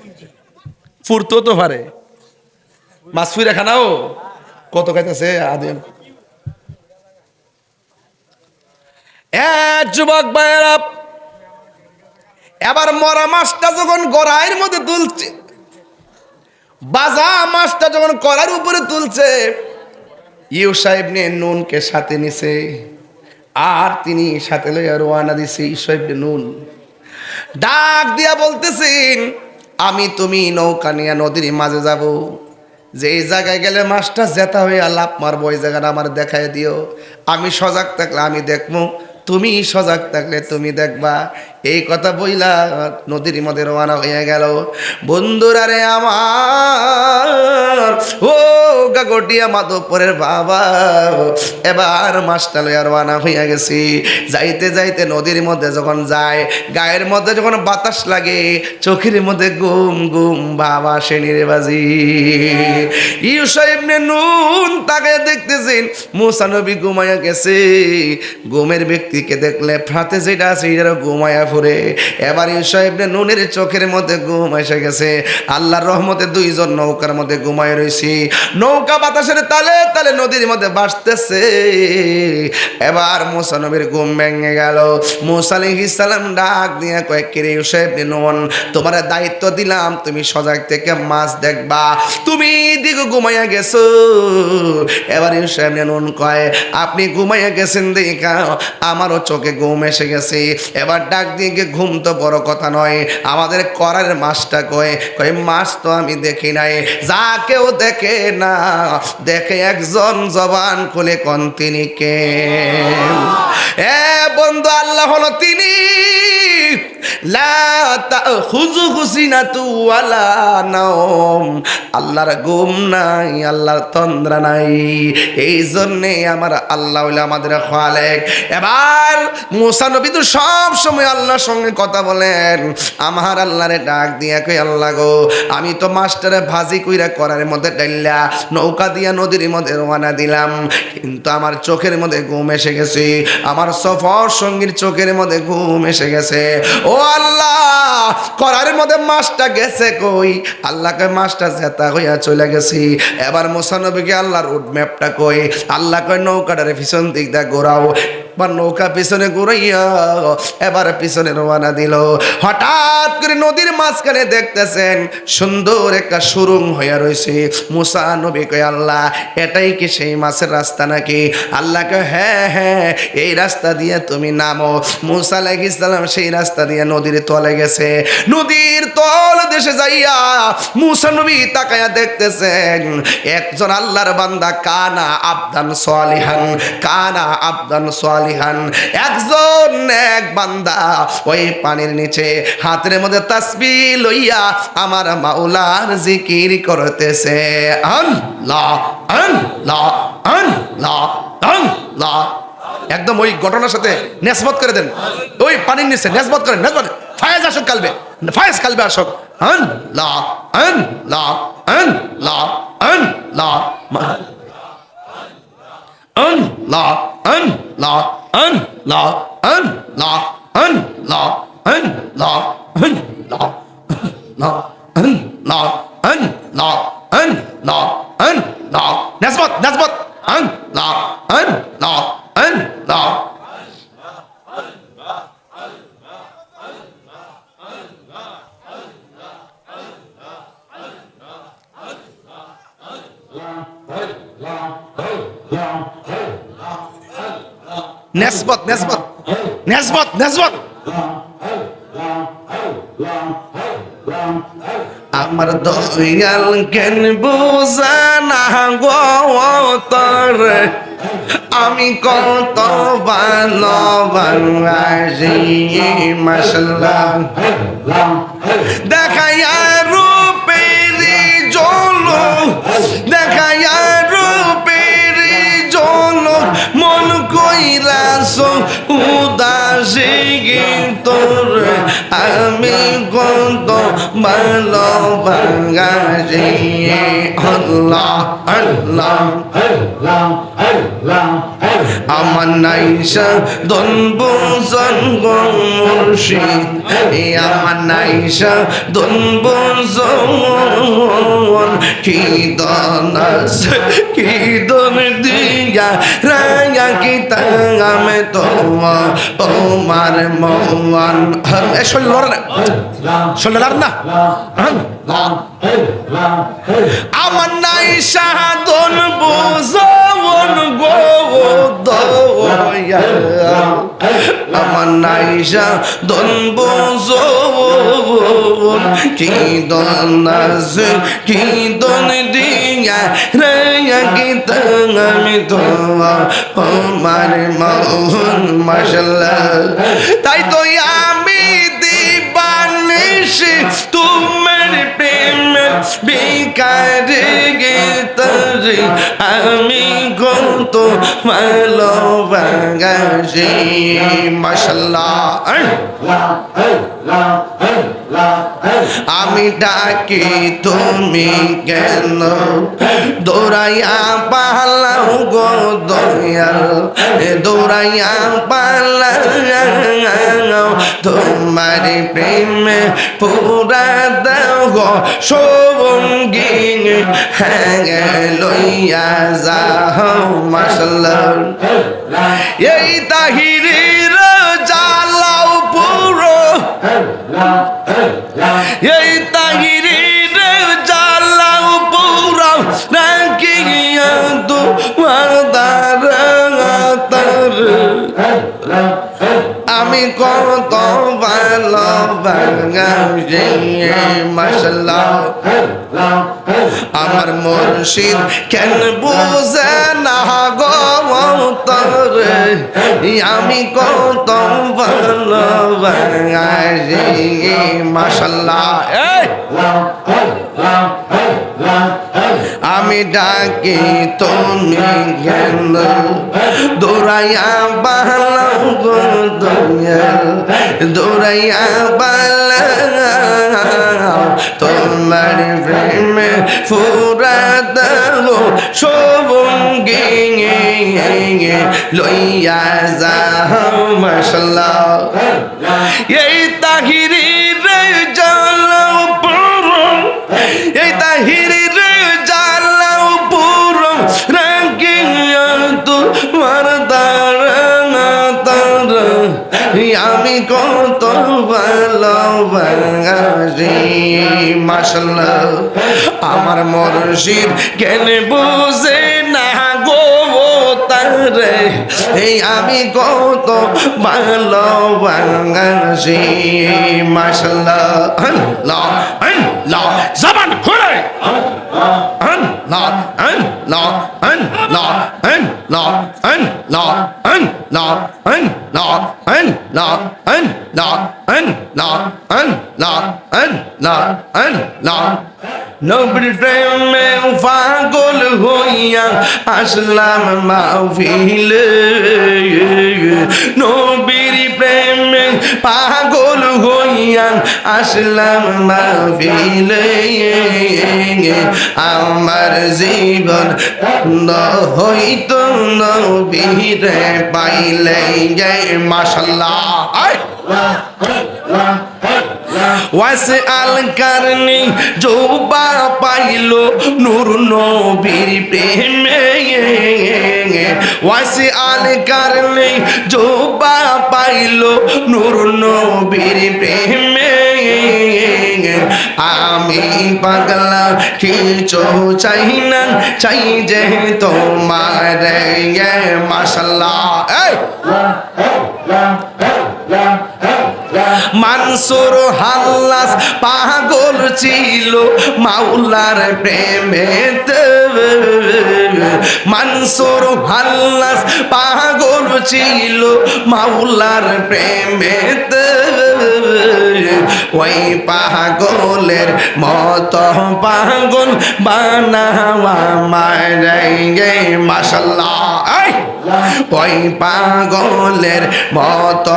ফুরতো তো পারে, মাছ ফুইরা খানাও কত খাইতেছে আদি। যুবক ভাইয়েরা, এবার মরা মাছটা যখন গড়াইয়ের মধ্যে দুলছে, বাজা মাছটা যখন কড়ার উপরে তুলছে, ইউশা ইবনে নুনকে সাথে নিছে, আর তিনি সাথে লইয়া রওনা দিছে। ইউশা ইবনে নুন ডাক দিয়া বলতেছেন, আমি তুমি নৌকা নিয়ে নদীর মাঝে যাব, যে এই জায়গায় গেলে মাছটা জেতা হইয়া লাভ মারবো, ওই জায়গাটা আমার দেখায় দিও। আমি সজাগ থাকলে আমি দেখবো, তুমি সজাগ থাকলে তুমি দেখবা। এই কথা বইলা নদীর মধ্যে রওনা হয়ে গেল। বন্ধুরা রে আমার, ও গাগটিয়া মাধবপুরের বাবা, এবার মাছটা লইয়া রওনা হইয়া গেছি। যাইতে যাইতে নদীর মধ্যে যখন যায়, গায়ের মধ্যে যখন বাতাস লাগে, চোখের মধ্যে গুম গুম বাবা শেনিরে বাজি। ইউশা ইবনে নুন তাকে দেখতেছেন মুসা নবী ঘুমাইয়া গেছে। ঘুমের ব্যক্তিকে দেখলে ফ্রাতে যেটা আছে এটারও ঘুমাইয়া ফুরে। এবার ইউশা ইবনে নুনের চোখের মধ্যে ঘুম এসে গেছে। আল্লাহর রহমতে দুইজন নৌকার মধ্যে ঘুমায় রয়েছি। নৌকা বাতাসের তালে তালে নদীর মধ্যে ভাসতেছে। এবার মুসা নবীর ঘুম ভেঙে গেল। মুসা আলাইহিস সালাম ডাক দিয়ে কয়েক কিরে ইউশা ইবনে নুন, তোমার দায়িত্ব দিলাম, তুমি সজাগ থেকে মাছ দেখবা, তুমি দিকে ঘুমাইয়া গেছো। এবার ইউশা ইবনে নুন কয়, আপনি ঘুমাইয়া গেছেন দেখা আমারও চোখে ঘুম এসে গেছে। এবার ডাক দিয়ে ঘুম তো বড় কথা নয়, আমাদের করার মাছটা কয় মাছ তো আমি দেখি নাই। যা কেউ দেখে না, দেখে একজন জবান খুলে কোন তিনি কে? এ বন্ধু, আল্লাহ হলো তিনি। আল্লাহর ঘুম নাই, আল্লাহর তন্দ্রা নাই। এই জন্যে আমার আল্লাহ হইলো আমাদের খালেক। এবার মুসা নবী তো সব সময় আল্লাহর সঙ্গে কথা বলেন। আমার আল্লাহরে ডাক দিয়া কই, আল্লাহ গো, আমি তো মাস্টারে ভাজি কইরা করার মধ্যে ডাইলা নৌকা দিয়া নদীর মধ্যে রওনা দিলাম, কিন্তু আমার চোখের মধ্যে ঘুম এসে গেছে, আমার সফর সঙ্গীর চোখের মধ্যে ঘুম এসে গেছে। ও আল্লাহ, করার মধ্যে মাছটা গেছে কই? আল্লাহকে মাছটা জেতা হইয়া চলে গেছি। এবার মুসা নবীকে আল্লাহ রুট ম্যাপটা কই, আল্লাহ কয় নৌকাটারে পিছন দিক দা ঘোরাও। এবার নৌকা পিছনে ঘুরাইয়া এবার পিছনে রওনা দিল। হঠাৎ করে নদীর মাঝখানে দেখতেছেন সুন্দর একটা সুরুং হইয়া রয়েছে। মুসা নবী কয়, আল্লাহ এটাই কি সেই মাছের রাস্তা নাকি? আল্লাহ কয়, হ্যাঁ হ্যাঁ, এই রাস্তা দিয়ে তুমি নামো। মুসা আলাইহিস সালাম সেই রাস্তা দিয়ে নদীর তলে গেছে। নদীর তল দেশে যাইয়া মুসা নবী তাকায়া দেখতেছেন একজন আল্লাহর বান্দা, কানা আবদান সালিহান, কানা আবদান সালিহান, একজন এক বান্দা ওই পানির নিচে হাতের মধ্যে তাসবিহ লইয়া আমার মাওলার জিকির করতেছে। আল্লাহ আল্লাহ আল্লাহ আল্লাহ। একদম ওই ঘটনার সাথে নেসবত করে দেন, ওই পানির নিচে নেসবত করেন, নেসবত। ফায়েজ আসুক কালবে, ফায়েজ কালবে আসুক। আল্লাহ আল্লাহ আল্লাহ আল্লাহ আল্লাহ আল্লাহ আল্লাহ আল্লাহ আল্লাহ আল্লাহ আল্লাহ আল্লাহ আল্লাহ আল্লাহ আল্লাহ। নেসবত নেসবত। আল্লাহ আল্লাহ আল্লাহ। নেসবত নেসবত নেসবত নেসবত। আমার দয়াল কেন বুঝানা গো তোরে, আমি কত ভালোবাসি মাশাআল্লাহ। দেখাইয়া রূপের ঝলক, দেখাইয়া রূপের ঝলক, মন কইরাছ উদাসী তোরে, আমি কত ভালোবাসি। আল্লাহ আল্লাহ আল্লাহ আল্লাহ। আমার নাইসা দন বুঝন গো মুর্শিদ, আমার নাইসা দন বুঝন, কি দন আছে কি দন দিয়া রায়া কি তাঙামে তোমার মন। এসব লড়ে না। শুনলেন আর না? আমার নাই সাধন বোঝন গো দয়াল, আমার নাই সাধন বোঝন, কি দন আছে কি দন দিয়া রে গীত আমি তো আমার মন মাশাআল্লাহ। তাই তো আমি দিবানিশি তোমার প্রেমের বিকারে গীতরে, আমি কত ভালোবাসি মাশাআল্লাহ। আমি ডাকি তুমি কেন দৌড়াইয়া পালাও গো দয়াল, দৌড়াইয়া পালাও তোমার প্রেমে পুরা দাও গো সঙ্গী, হ্যাঁ লইয়া যাও মাশাআল্লাহ। এই তাহিরির জ্বালাও পুরো, এই তাহিরির জ্বালাও পুরো রাখিয়া তোমার দ্বারাতার, আমি কত ভালোবাসি মাশাআল্লাহ। আমার মুর্শিদ কেন বুঝে না গো তরে, আমি কত ভালোবাসি মাশাআল্লাহ। আমি ডাকি তুমি কেন দৌড়াইয়া পালাও গো দয়াল, দৌড়াইয়া পালাও তোমার প্রেমে পুরা দাও সঙ্গী, লইয়া যাও মাশাআল্লাহ। এই তাহিরির জ্বালাও পুরো, এই তাহিরির জ্বালাও পুরো রাখিয়া তোমার দ্বারাতার, আমি কত ভালোবাসি মাশাআল্লাহ। আমার মুর্শিদ কেন বুঝে না গো তারে, এই আমি কত ভালোবাসি মাশাআল্লাহ। আল্লাহ আল্লাহ জবান খুলে আল্লাহ আল্লাহ আল্লাহ আল্লাহ আল্লাহ আল্লাহ আল্লাহ আল্লাহ আল্লাহ আল্লাহ আল্লাহ আল্লাহ আল্লাহ। নবীর প্রেমে পাগল হইয়া আসলাম মাহফিলে, নবীর প্রেমে পাগল হইয়া আসলাম মাহফিলে, আমার জীবন হইত নবীরে পাইলে মাশাআল্লাহ। ওয়াসে আল কারনি জোবা পাইলো নূর নবীর প্রেমে, ওয়াসে আল কারনি জোবা পাইলো নূর নবীর প্রেমে, আমি পাগলা কিছু চাই না, চাই যে তোমার মাশাআল্লাহ। মানসুর হাল্লাস পাগল ছিল মাওলার প্রেমেতে, মানসুর হাল্লাস পাগল ছিল মাওলার প্রেমেতে, ওই পাগলের মত পাগল বানাওয়া মারে মাশাআল্লাহ। ওই পাগলের মত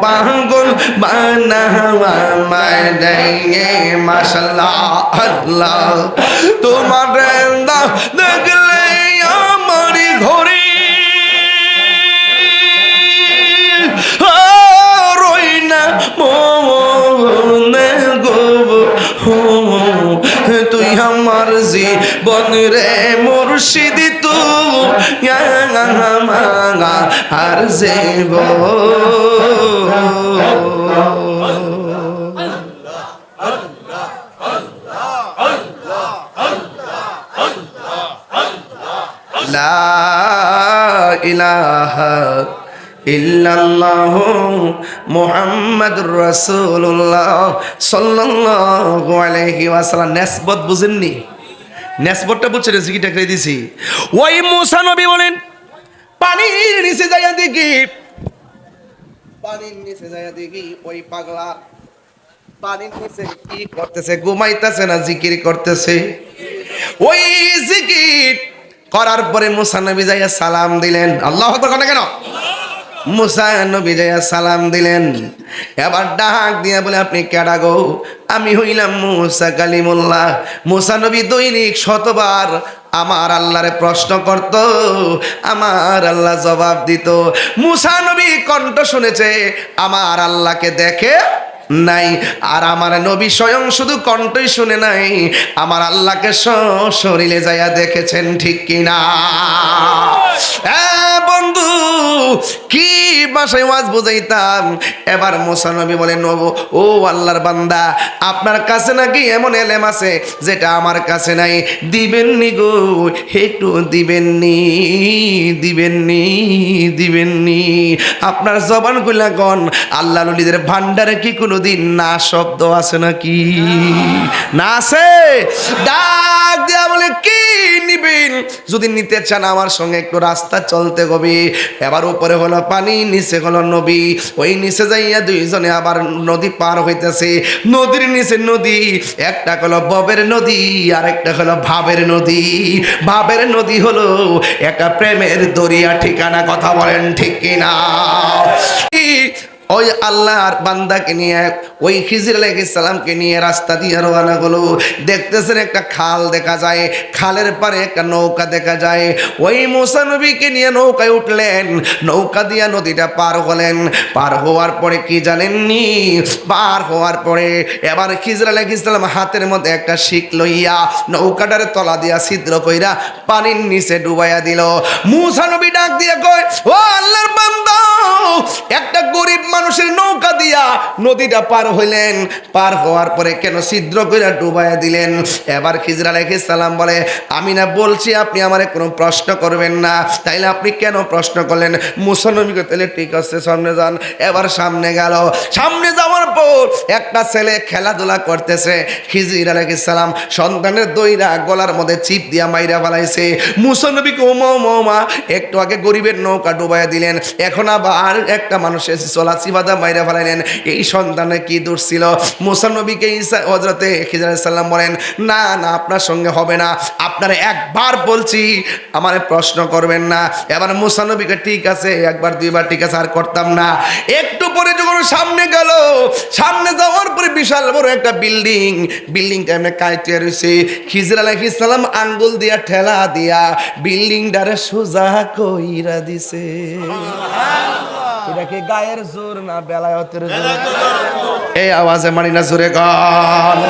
পাগল বানাওয়া মারে মাশাআল্লাহ। আল্লাহ তোমার দেখলে আমার ঘরে রই না মনে গো, তুই আমার জীবন রে মুর্শিদ তুই আর জীবন। লা ইলাহা ইল্লাল্লাহু মুহাম্মাদুর রাসূলুল্লাহ সাল্লাল্লাহু আলাইহি ওয়াসাল্লাম। নিসবত বুঝেননি? নিসবতটা বুঝছেন? জিকিরটা করে দিছি। ওই মুসা নবী বলেন পানির নিচে যাইয়া দেখি, পানির নিচে যাইয়া দেখি ওই পাগলা পানির নিচে কি করতেছে? ঘুমাইতেছে না জিকির করতেছে? ওই জিকির করার পরে মুসা নবী যাইয়া সালাম দিলেন। আল্লাহু আকবার কেন কেন? মুসা নবী যাইয়া সালাম দিলেন। এবার ডাক দিয়া বলে আপনি কেডা গো? আমি হইলাম মুসা কালিমুল্লাহ। মুসা নবী দৈনিক শতবার আমার আল্লাহরে প্রশ্ন করত, আমার আল্লাহ জবাব দিত। মুসা নবী কণ্ঠ শুনেছে, আমার আল্লাহকে দেখে নাই। আর আমার নবী স্বয়ং শুধু কণ্ঠই শুনে নাই, আমার আল্লাহকে শরীরে যাইয়া দেখেছেন, ঠিক কিনা? বন্ধু কি ভাষায় ওয়াজ বুঝাইতাম। এবার মুসা নবী বলেন ও আল্লাহর বান্দা, আপনার কাছে নাকি এমন এলেম আছে যেটা আমার কাছে নাই, দিবেননি গো, একটু দিবেননি, দিবেননি, দিবেননি। আপনার জবান গুলা গন, আল্লাহ নবীদের ভান্ডারে কি কোনোদিন না শব্দ আছে নাকি? না আছে? ডাক দিয়া বলে কি নিবেন? যদি নিতে চান আমার সঙ্গে একটু রাস্তা চলতে হবে। এবার উপরে হলো পানি, নিচে হলো নবী। ওই নিচে যাইয়া দুইজনে আবার নদী পার হইতেছে। নদীর নিচে নদী, একটা হলো ববের নদী আর একটা হলো ভাবের নদী। ভাবের নদী হলো একটা প্রেমের দরিয়া, ঠিকানা কথা বলেন ঠিক কিনা? ওই আল্লাহর বান্দাকে নিয়ে, ওই খিজির আলাইহিস সালামকে নিয়ে রাস্তা দিয়ে রওনা হলো। দেখতেছেন একটা খাল দেখা যায়, খালের পারে একটা নৌকা দেখা যায়। ওই মুসা নবীকে নিয়ে নৌকায় উঠলেন, নৌকা দিয়া নদীটা পার হলেন। পার হওয়ার পরে কি জানেননি? পার হওয়ার পরে এবার খিজির আলাইহিস সালাম হাতের মধ্যে একটা শিক লইয়া নৌকাটার তলা দিয়া ছিদ্র কইরা পানির নিচে ডুবাইয়া দিল। মুসা নবী ডাক দিয়া কয়, ও আল্লাহর বান্দা, একটা গরিব মানুষের নৌকা দিয়া নদীটা পার হইলেন, পার হওয়ার পরে কেন ছিদ্র কইরা ডুবাইয়া দিলেন? এবার খিজির আলাইহিস সালাম বলে, আমি না বলছি আপনি আমারে কোনো প্রশ্ন করবেন না, তাইলে আপনি কেন প্রশ্ন করলেন? মুসা নবী কইলেন তাহলে ঠিক আছে সামনে যান। এবার সামনে গেল। সামনে যাওয়ার পর একটা ছেলে খেলাধুলা করতেছে। খিজির আলাইহিস সালাম সন্তানের দইরা গলার মধ্যে চিপ দিয়া মাইরা ফেলাইছে। মুসা নবী কো মা একটু আগে গরিবের নৌকা ডুবাইয়া দিলেন, এখন আবার একটা মানুষের চলা চিবাদা মাইরা ফেলাইলেন। এই সন্তানের কি দোষ ছিল? মুসা নবীকে হযরতে খিজির আলাইহিস সালাম বলেন, না না, আপনার সঙ্গে হবে না, আপনারা একবার বলছি আমারে প্রশ্ন করবেন না। এবার মুসা নবীকে ঠিক আছে, একবার দুইবার ঠিক আছে, আর করতাম না। একটু পরে যখন সামনে গেল, সামনে যাওয়ার পরে বিশাল বড় একটা বিল্ডিং, বিল্ডিংটা এমনি কাইতে রয়েছে। খিজির আলাইহিস সালাম আঙ্গুল দিয়া ঠেলা দিয়া বিল্ডিংটারে সোজা কইরা দিছে। এটা কি গায়ের জোর না বেলায়েতের জোর? এই আওয়াজে মানি না জোরে গান।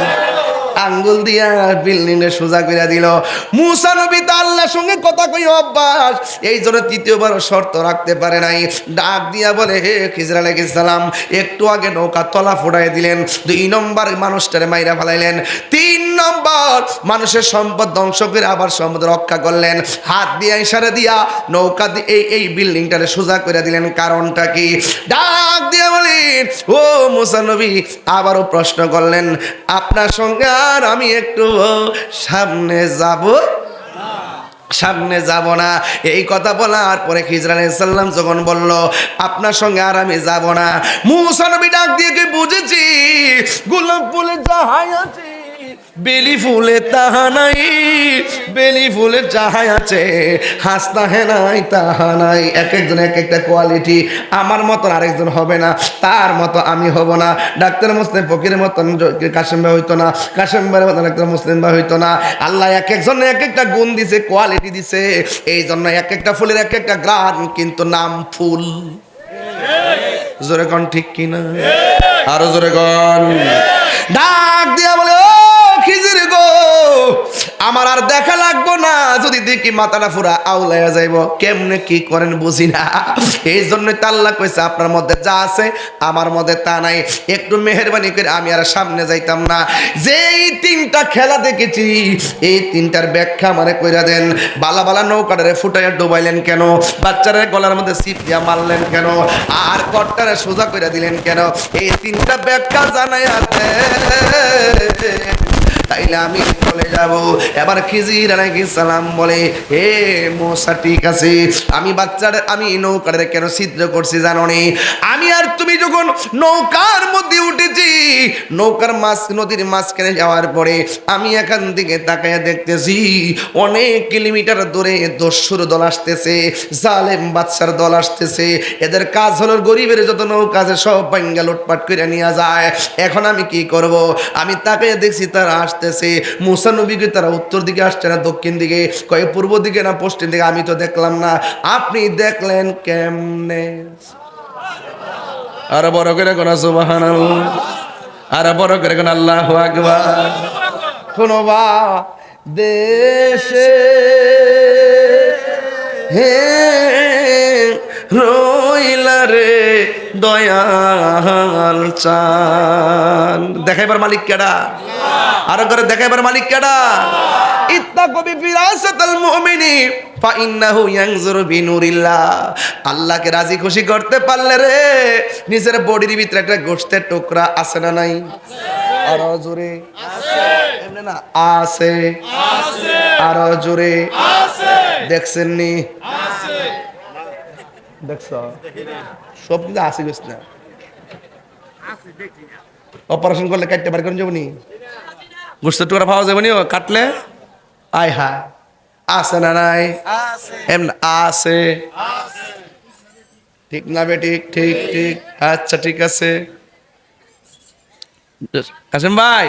আঙ্গুল দিয়া বিল্ডিং এ সোজা করে দিল। মুসা নবী তো আল্লাহর সঙ্গে কথা কই অভ্যাস, এই জন্য তৃতীয়বার শর্ত রাখতে পারে নাই। ডাক দিয়া বলে, হে খিজির আলাইহিস সালাম, একটু আগে নৌকা তলা ফুটাই দিলেন, 2 নম্বর মানুষটারে মাইরা ফেলাইলেন, 3 নম্বর মানুষের সম্পদ ধ্বংস করে আবার সম্পদ রক্ষা করলেন। হাত দিয়া ইশারা দিয়া নৌকা দিয়ে এই বিল্ডিংটারে সোজা করে দিলেন। কারণটা কি? ডাক দিয়া বলেন, ও মুসা নবী, আবারও প্রশ্ন করলেন, আপনার সঙ্গে আর আমি একটু সামনে যাব? সামনে যাব না। এই কথা বলার পরে খিজির আলাইহিস সালাম যখন বলল, আপনার সঙ্গে আর আমি যাব না, মুসা নবী ডাক দিয়ে কি বুঝেছি, গোলাপ ফুলে যাহাই আছে বেলি ফুলে তাহা নাই, বেলি ফুলের যাহাই আছে হাসতা হে নাই তাহা নাই। এক একজন এক একটা কোয়ালিটি। আমার মতন আরেকজন হবে না, তার মতো আমি হব না। ডাক্তার মুসলিম ফকিরের মতন কাশেম ভাই হইতো না, কাশেম ভাইয়ের মতন একটা মুসলিম ভাই হইতো না। আল্লাহ এক একজন এক একটা গুণ দিছে, কোয়ালিটি দিছে। এই জন্য এক একটা ফুলের এক একটা গ্রান, কিন্তু নাম ফুল। জোরে কন ঠিক কিনা? আরো জোরে কন। ডাক দিয়া বলে, ও খিজির গো, আমার আর দেখা লাগবো না, যদি দেখি মাথাটা পুরা আউলাইয়া যাইব, কেমনে কি করেন বুঝি না। এই জন্যই তো আল্লাহ কইছে আপনার মধ্যে যা আছে আমার মধ্যে তা নাই। একটু মেহেরবানি করে আমি আর সামনে যাইতাম না। যেই তিনটা খেলা দেখেছি এই তিনটার ব্যাখ্যা আমারে কইরা দেন। বালা বালা নৌকাটারে ফুটাইয়া ডুবাইলেন কেন? বাচ্চাদের গলার মধ্যে সিপ দিয়া মারলেন কেন? আর কট্টারে সোজা কইরা দিলেন কেন? এই তিনটা ব্যাখ্যা জানাইয়া দেন, তাইলে আমি চলে যাব। এবার খিজির আলাইহিস সালাম বলে, হে মুসা ঠিক আছে, আমি নৌকারে কেন ছিদ্র করছি জানো নি? আমি আর তুমি যখন নৌকার মধ্যে উঠেছি, নৌকার নদীর মাঝখানে যাওয়ার পরে আমি এখান থেকে তাকাইয়া দেখতেছি অনেক কিলোমিটার দূরে দস্যুর দল আসতেছে, জালেম বাদশার দল আসতেছে। এদের কাজ হলো গরিবের যত নৌকা আছে সব ভাঙ্গা লুটপাট করে নিয়ে যায়। এখন আমি কি করব? আমি তাকাইয়া দেখছি তারা আসতেছে। মুসা নবীকে তারা উত্তর দিকে আসছে না দক্ষিণ দিকে, কয় পূর্ব দিকে না পশ্চিম দিকে, আমি তো দেখলাম না। আপনি দেখলেন কেমনে? আর বড় করে কোন সুবহানাল্লাহ, আর বড় করে কোন আল্লাহু আকবার। শোনো বা দেশে হে রইলা রে দয়াল চান। দেখাইবার মালিক কেডা? আরো করে দেখাইবার মালিক কেডা? ইত্তাকু বিফিরাসাতাল মুমিনি ফাইন্নাহু ইয়ানজুরু বিনুরিল্লাহ। আল্লাহকে রাজি খুশি করতে পারলে রে নিজের বডির ভিতরে একটা গোশতের টুকরা আছে না নাই? আরো জোরে আছে। এমনি না আছে, আছে। আরো জোরে আছে। দেখছেন নি? আছে। দেখছো? সব কিন্তু আছে গোশত না। আছে দেখি না। অপারেশন করলে কাটতে পার কোন যাবনি? গোশতের টুকরা পাওয়া যাবে নি কাটলে? আয় হায়, আছে না নাই? আছে। এমনি আছে, আছে। ঠিক না বে? ঠিক ঠিক ঠিক। আচ্ছা ঠিক আছে। কাসেম ভাই,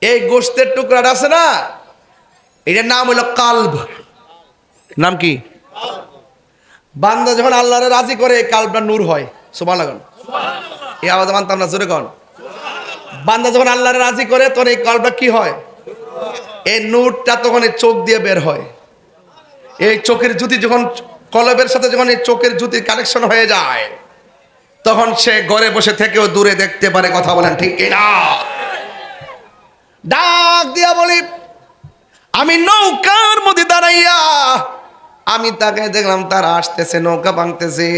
এই গোশতের টুকরাটা আছে না, এটার নাম হলো কালব। নাম কি? বান্দা যখন আল্লাহরে রাজি করে কালবটা নূর হয়। সুবহানাল্লাহ। এই আওয়াজ মানতাম না, জোরে কোন। বান্দা যখন আল্লাহরে রাজি করে তখন এই কালবটা কি হয়? এই নূরটা তখন এই চোখ দিয়ে বের হয়। এই চোখের জ্যোতি যখন কলবের সাথে যখন এই চোখের জ্যোতির কানেকশন হয়ে যায়, তখন সে ঘরে বসে থেকেও দূরে দেখতে পারে। কথা বলেন ঠিক কিনা? ডাক দিয়া বলি, আমি নৌকার মধ্যে দাঁড়াইয়া আমি তাকে দেখলাম তারা আসতেছে, নৌকা ভাঙতেছে।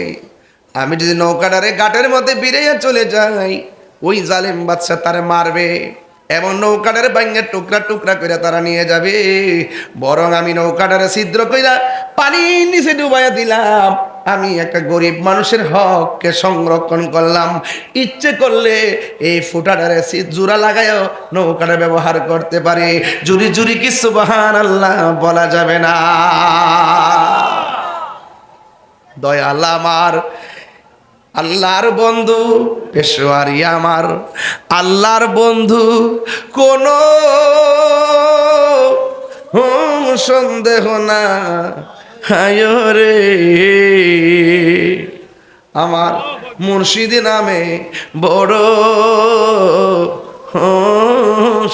আমি যদি নৌকাটারে ঘাটের মধ্যে বিড়াইয়া চলে যাই, ওই জালিম বাদশা তারে মারবে এবং নৌকাটারে ভাঙে টুকরা টুকরা করে তারা নিয়ে যাবে। বরং আমি নৌকাটারে ছিদ্র কইরা পানির নিচে ডুবাইয়া দিলাম। আমি একটা গরিব মানুষের হককে সংরক্ষণ করলাম। ইচ্ছে করলে এই ফুটাটারে জোড়া লাগায়ও নৌকাটা ব্যবহার করতে পারে। জুরি জুরি কি সুবহানাল্লাহ বলা যাবে না? দয়াল আমার, আল্লাহর বন্ধু পেশোয়ারি আমার, আল্লাহর বন্ধু কোনো সন্দেহ না। হায় রে আমার মুর্শিদ নামে বড়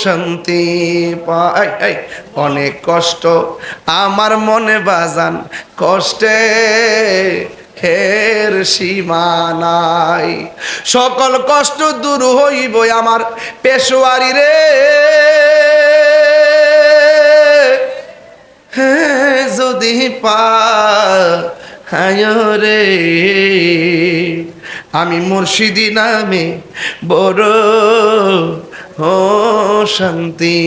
শান্তি পাই। অনেক কষ্ট আমার মনে বাজান, কষ্টে হের সীমা নাই। সকল কষ্ট দূর হইব আমার পেশোয়ারি রে। যদি পায় রে আমি মুর্শিদি নামে বড় শান্তি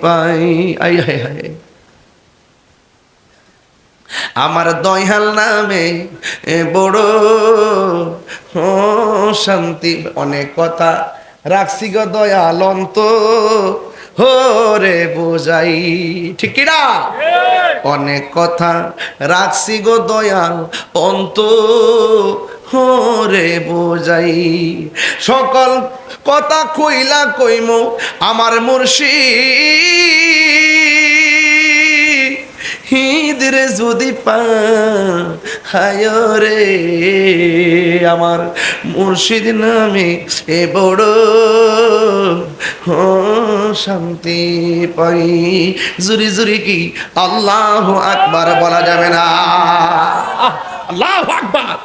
পাই। আই হায় হায়, আমার দয়াল নামে বড় শান্তি। অনেক কথা রাখছি গো দয়াল অন্ত হরে বোঝাই। ঠিক কিনা? অনেক কথা রাখছি গো দয়াল অন্ত হরে বোঝাই। সকল কথা কইলা কইমু আমার মুর্শিদ হিদরে যদি পায় রে আমার মুর্শিদ নামে এ বড় ও শান্তি পাই। জুরি জুরি কি আল্লাহু আকবার বলা যাবে না? আল্লাহু আকবার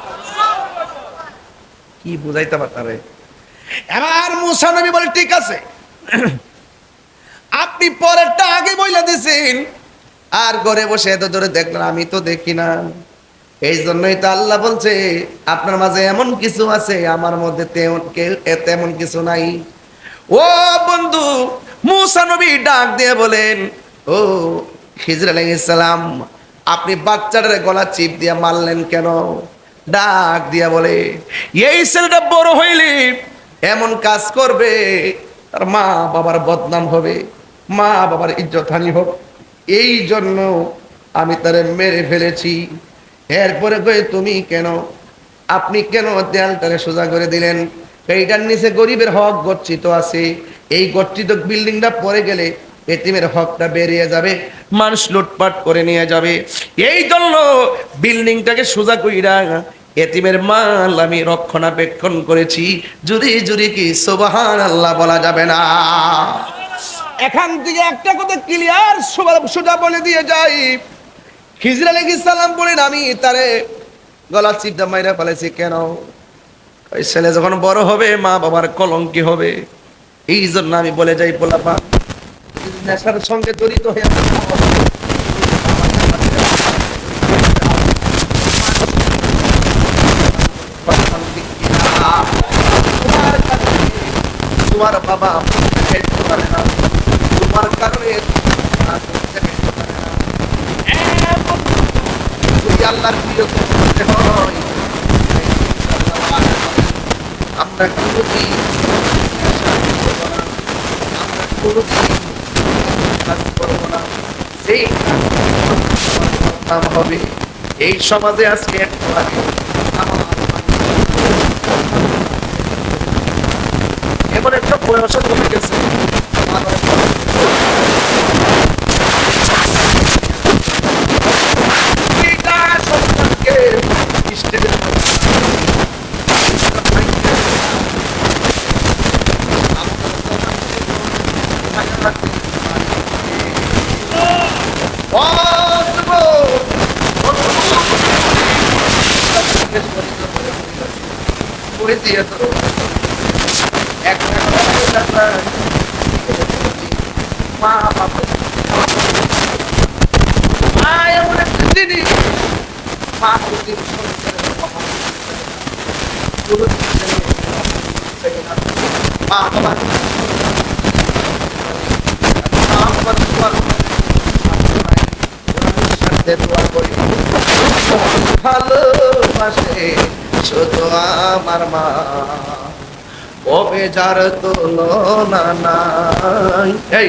কি বুঝাইতে পারে? এবার মুসা নবী বলে ঠিক আছে, আপনি পরেরটা আগে বইলা দিছেন, আর ঘরে বসে এত ধরে দেখলেন, আমি তো দেখি না। এই জন্যই তো আল্লাহ বলছে আপনার মাঝে এমন কিছু আছে, আমার মধ্যে তেমন কিছু নাই। ও বন্ধু, মুসা নবী ডাক দিয়ে বলেন, ও খিজর আলাইহিস সালাম, আপনি বাচ্চাটার গলা চিপ দিয়ে মারলেন কেন? ডাক দিয়া বলে, এই ছেলেটা বড় হইলে এমন কাজ করবে, তার মা বাবার বদনাম হবে, মা বাবার ইজ্জত হানি হোক, এই জন্য আমি তারে মেরে ফেলেছি। এরপরে কই তুমি কেন, আপনি কেন দেয়ালটারে সোজা করে দিলেন? এইটার নিচে গরিবের হক গচ্ছিত আছে, এই গচ্ছিত বিল্ডিংটা পড়ে গেলে এতিমের হকটা বেরিয়ে যাবে, মানুষ লুটপাট করে নিয়ে যাবে, এই জন্য বিল্ডিংটাকে সোজা কইরা এতিমের মাল আমি রক্ষণাবেক্ষণ করেছি। জুরি জুরি কি সুবহানাল্লাহ বলা যাবে না? এখান থেকে একটা কথা ক্লিয়ার সোজা বলে দিয়ে যাই, খিজর আলাইহিস সালাম বলেন, আমি তারে গলা চিপটা মাইরা ফেলেছি কেন? ওই ছেলে যখন বড় হবে মা বাবার কলঙ্কি হবে, এই জন্য আমি বলে যাই, পোলাপা নেশার সঙ্গে জড়িত হয়ে তোমার বাবা তোমার কারণে আল্লাহর প্রিয় করতে হয়। আমরা কোনোদিন কাজ করবো না, সেই কাজ হবে। এই সমাজে আজকে একটু আগে এমন একটা বয়স হয়ে গেছে, ভালোবাসে শুধু আমার মা, কবে যার তুলনা নাই। এই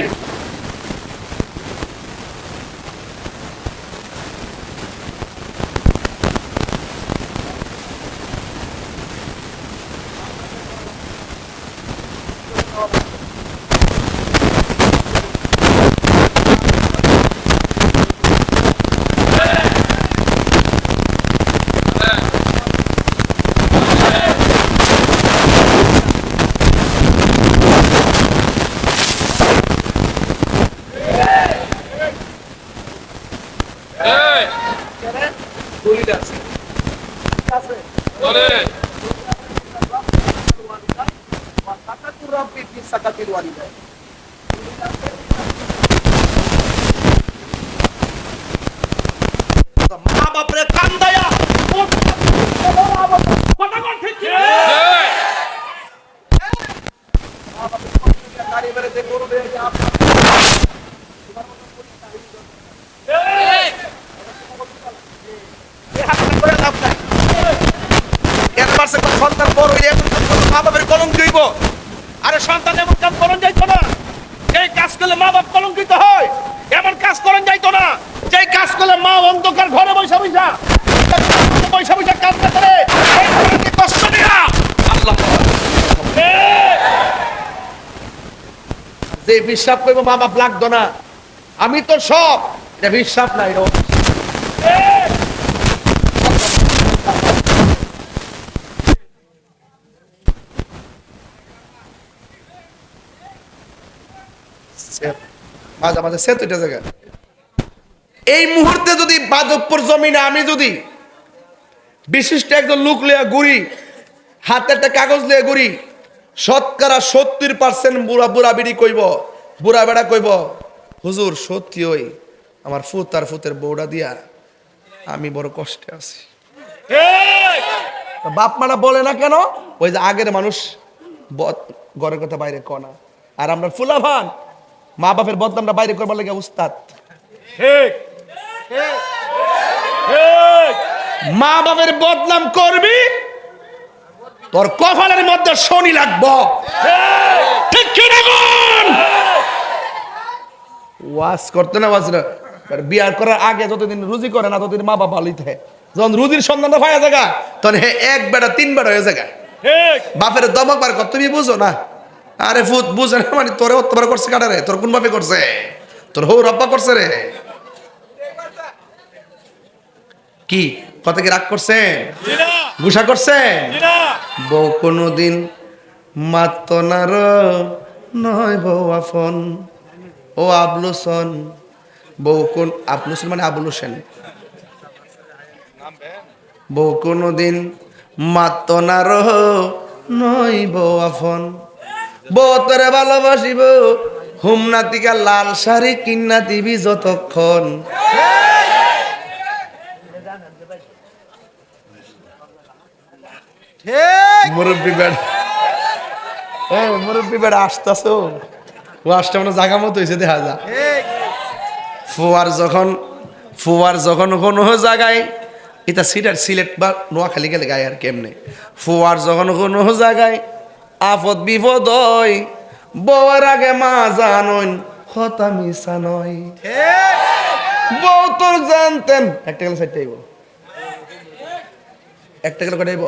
মা বাপরে কান্দায়া সন্তান বড় হইলে মা বাপের কলঙ্ক হইব। আরে সন্তান এমন কাজ করন যাইতো না, যেই কাজ করলে মা বাপ কলঙ্কিত হয়, এমন কাজ করন যাইতো না যেই কাজ করলে মা অন্ধকার ঘরে বৈশা বৈশা কাজ না করে কষ্ট দেয়া। আল্লাহ যে বিশ্বাস করবো মা বাপ লাগতো না, আমি তো সব, এটা বিশ্বাস নাই। মাঝে মাঝে সে দুইটা জায়গা। এই মুহূর্তে যদি বাদকপুর জমিনে আমি যদি বিশিষ্ট একজন লোক লিয়া ঘুরি, হাতে একটা কাগজ লিয়ে ঘুরি, শতকরা 70% বুড়া বুড়া বিড়ি কইব, বুড়া বেড়া কইব, হুজুর সত্যি ওই আমার ফুত আর ফুতের বউটা দিয়া আমি বড় কষ্টে আছি। বাপ মারা বলে না কেন? ওই যে আগের মানুষ ঘরের কথা বাইরে কনা, আর আমরা ফুলাভান মা বাপের বদনামটা বাইরে করবার লাগে উস্তাদ। মা বাপের বদনাম করবি, তোর কপালের মধ্যে শনি লাগবো। ঠিক কি না বল? ওয়াজ করতে না, ওয়াজ না, বিয়ার করার আগে যতদিন রুজি করে না ততদিন মা বাবা ভালোই থাকে। যখন রুজির সন্ধানটা পাওয়া জায়গা তখন হে এক বেটা তিন বেটা হয়ে জায়গা। বাপের দমক বার কর, তুমি বুঝো না? আরে ফুত বুঝে না মানে তোরে অতবার করছে কাটারে, তোর কোন বাপে করছে? তোর হৌ রব্বা করছে রে। কি কত কি রাগ করছেন? গুসা করছেন? বউ কোনদিন মাত্ত নার নয় বউ আফন। ও আবলুসন, বউ কোন আবলুসন মানে আবুল হোসেন। বউ কোনদিন মাত্ত নার নয় বউ আফন। বউ তোরে ভালোবাসিব হুমনাতিকা লাল শাড়ি কিন্না দিবি যতক্ষণ। মুরব্বী বেড়া, মুরব্বী বেড়া আসতেছো, ও আসতে মানে জাগা মতো হয়েছে দেখা যা। ফুয়ার যখন কোনো জায়গায় এটা সিলেট বা নোয়াখালী গেলে গায়ে আর কেমনে, ফুয়ার যখন কোনো জায়গায় আপদ বিপদ হয়, বউয়ের আগে মা জানইন কথা মিশা নয়। বউ তোর জানতেন একটা গেলে সাইড আইব, একটা গেলে কটাইব।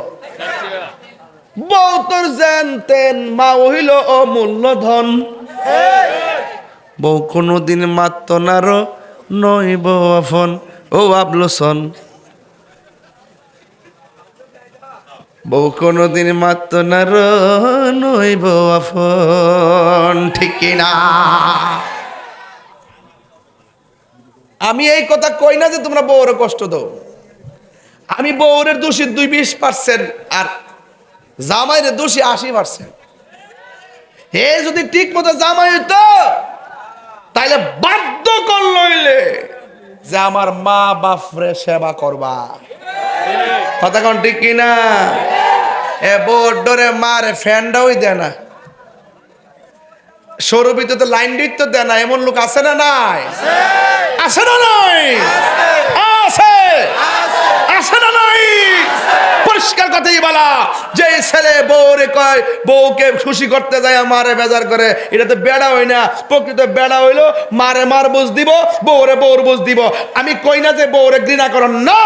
বউ তোর জানতেন মা হইল অমূল্য ধন। বউ কোনদিন মাত্ত নার নয় বউ আফন। ও আবলোসন, বউ কোনদিন মাত্ত নার নয় বউ আফন। ঠিক কিনা? আমি এই কথা কই না যে তোমরা বউরে কষ্ট দাও। আমি বউরের দোষী 20% আর জামাইরে দোষী 80%। হে যদি ঠিক মতো জামাই হইতো তাইলে বাধ্য করলইলে যে আমার মা বাপরে সেবা করবা। কথা কোন ঠিক কিনা? এ বউর ডরে মারে ফ্যানটাও দেয় না, সৌরভিতে তো লাইন দিতে দেয় না। এমন লোক আছে না নাই? আছে না নাই? আছে, আছে না নাই? পরিষ্কার কথাই বলা, যে ছেলে বউরে কয় বউকে খুশি করতে যায় মারে বেজার করে, এটা তো বেড়া হয় না। প্রকৃত বেড়া হইলো মারে মার বুঝ দিব, বউরে বউর বুঝ দিব। আমি কই না যে বউরে ঘৃণা করন না,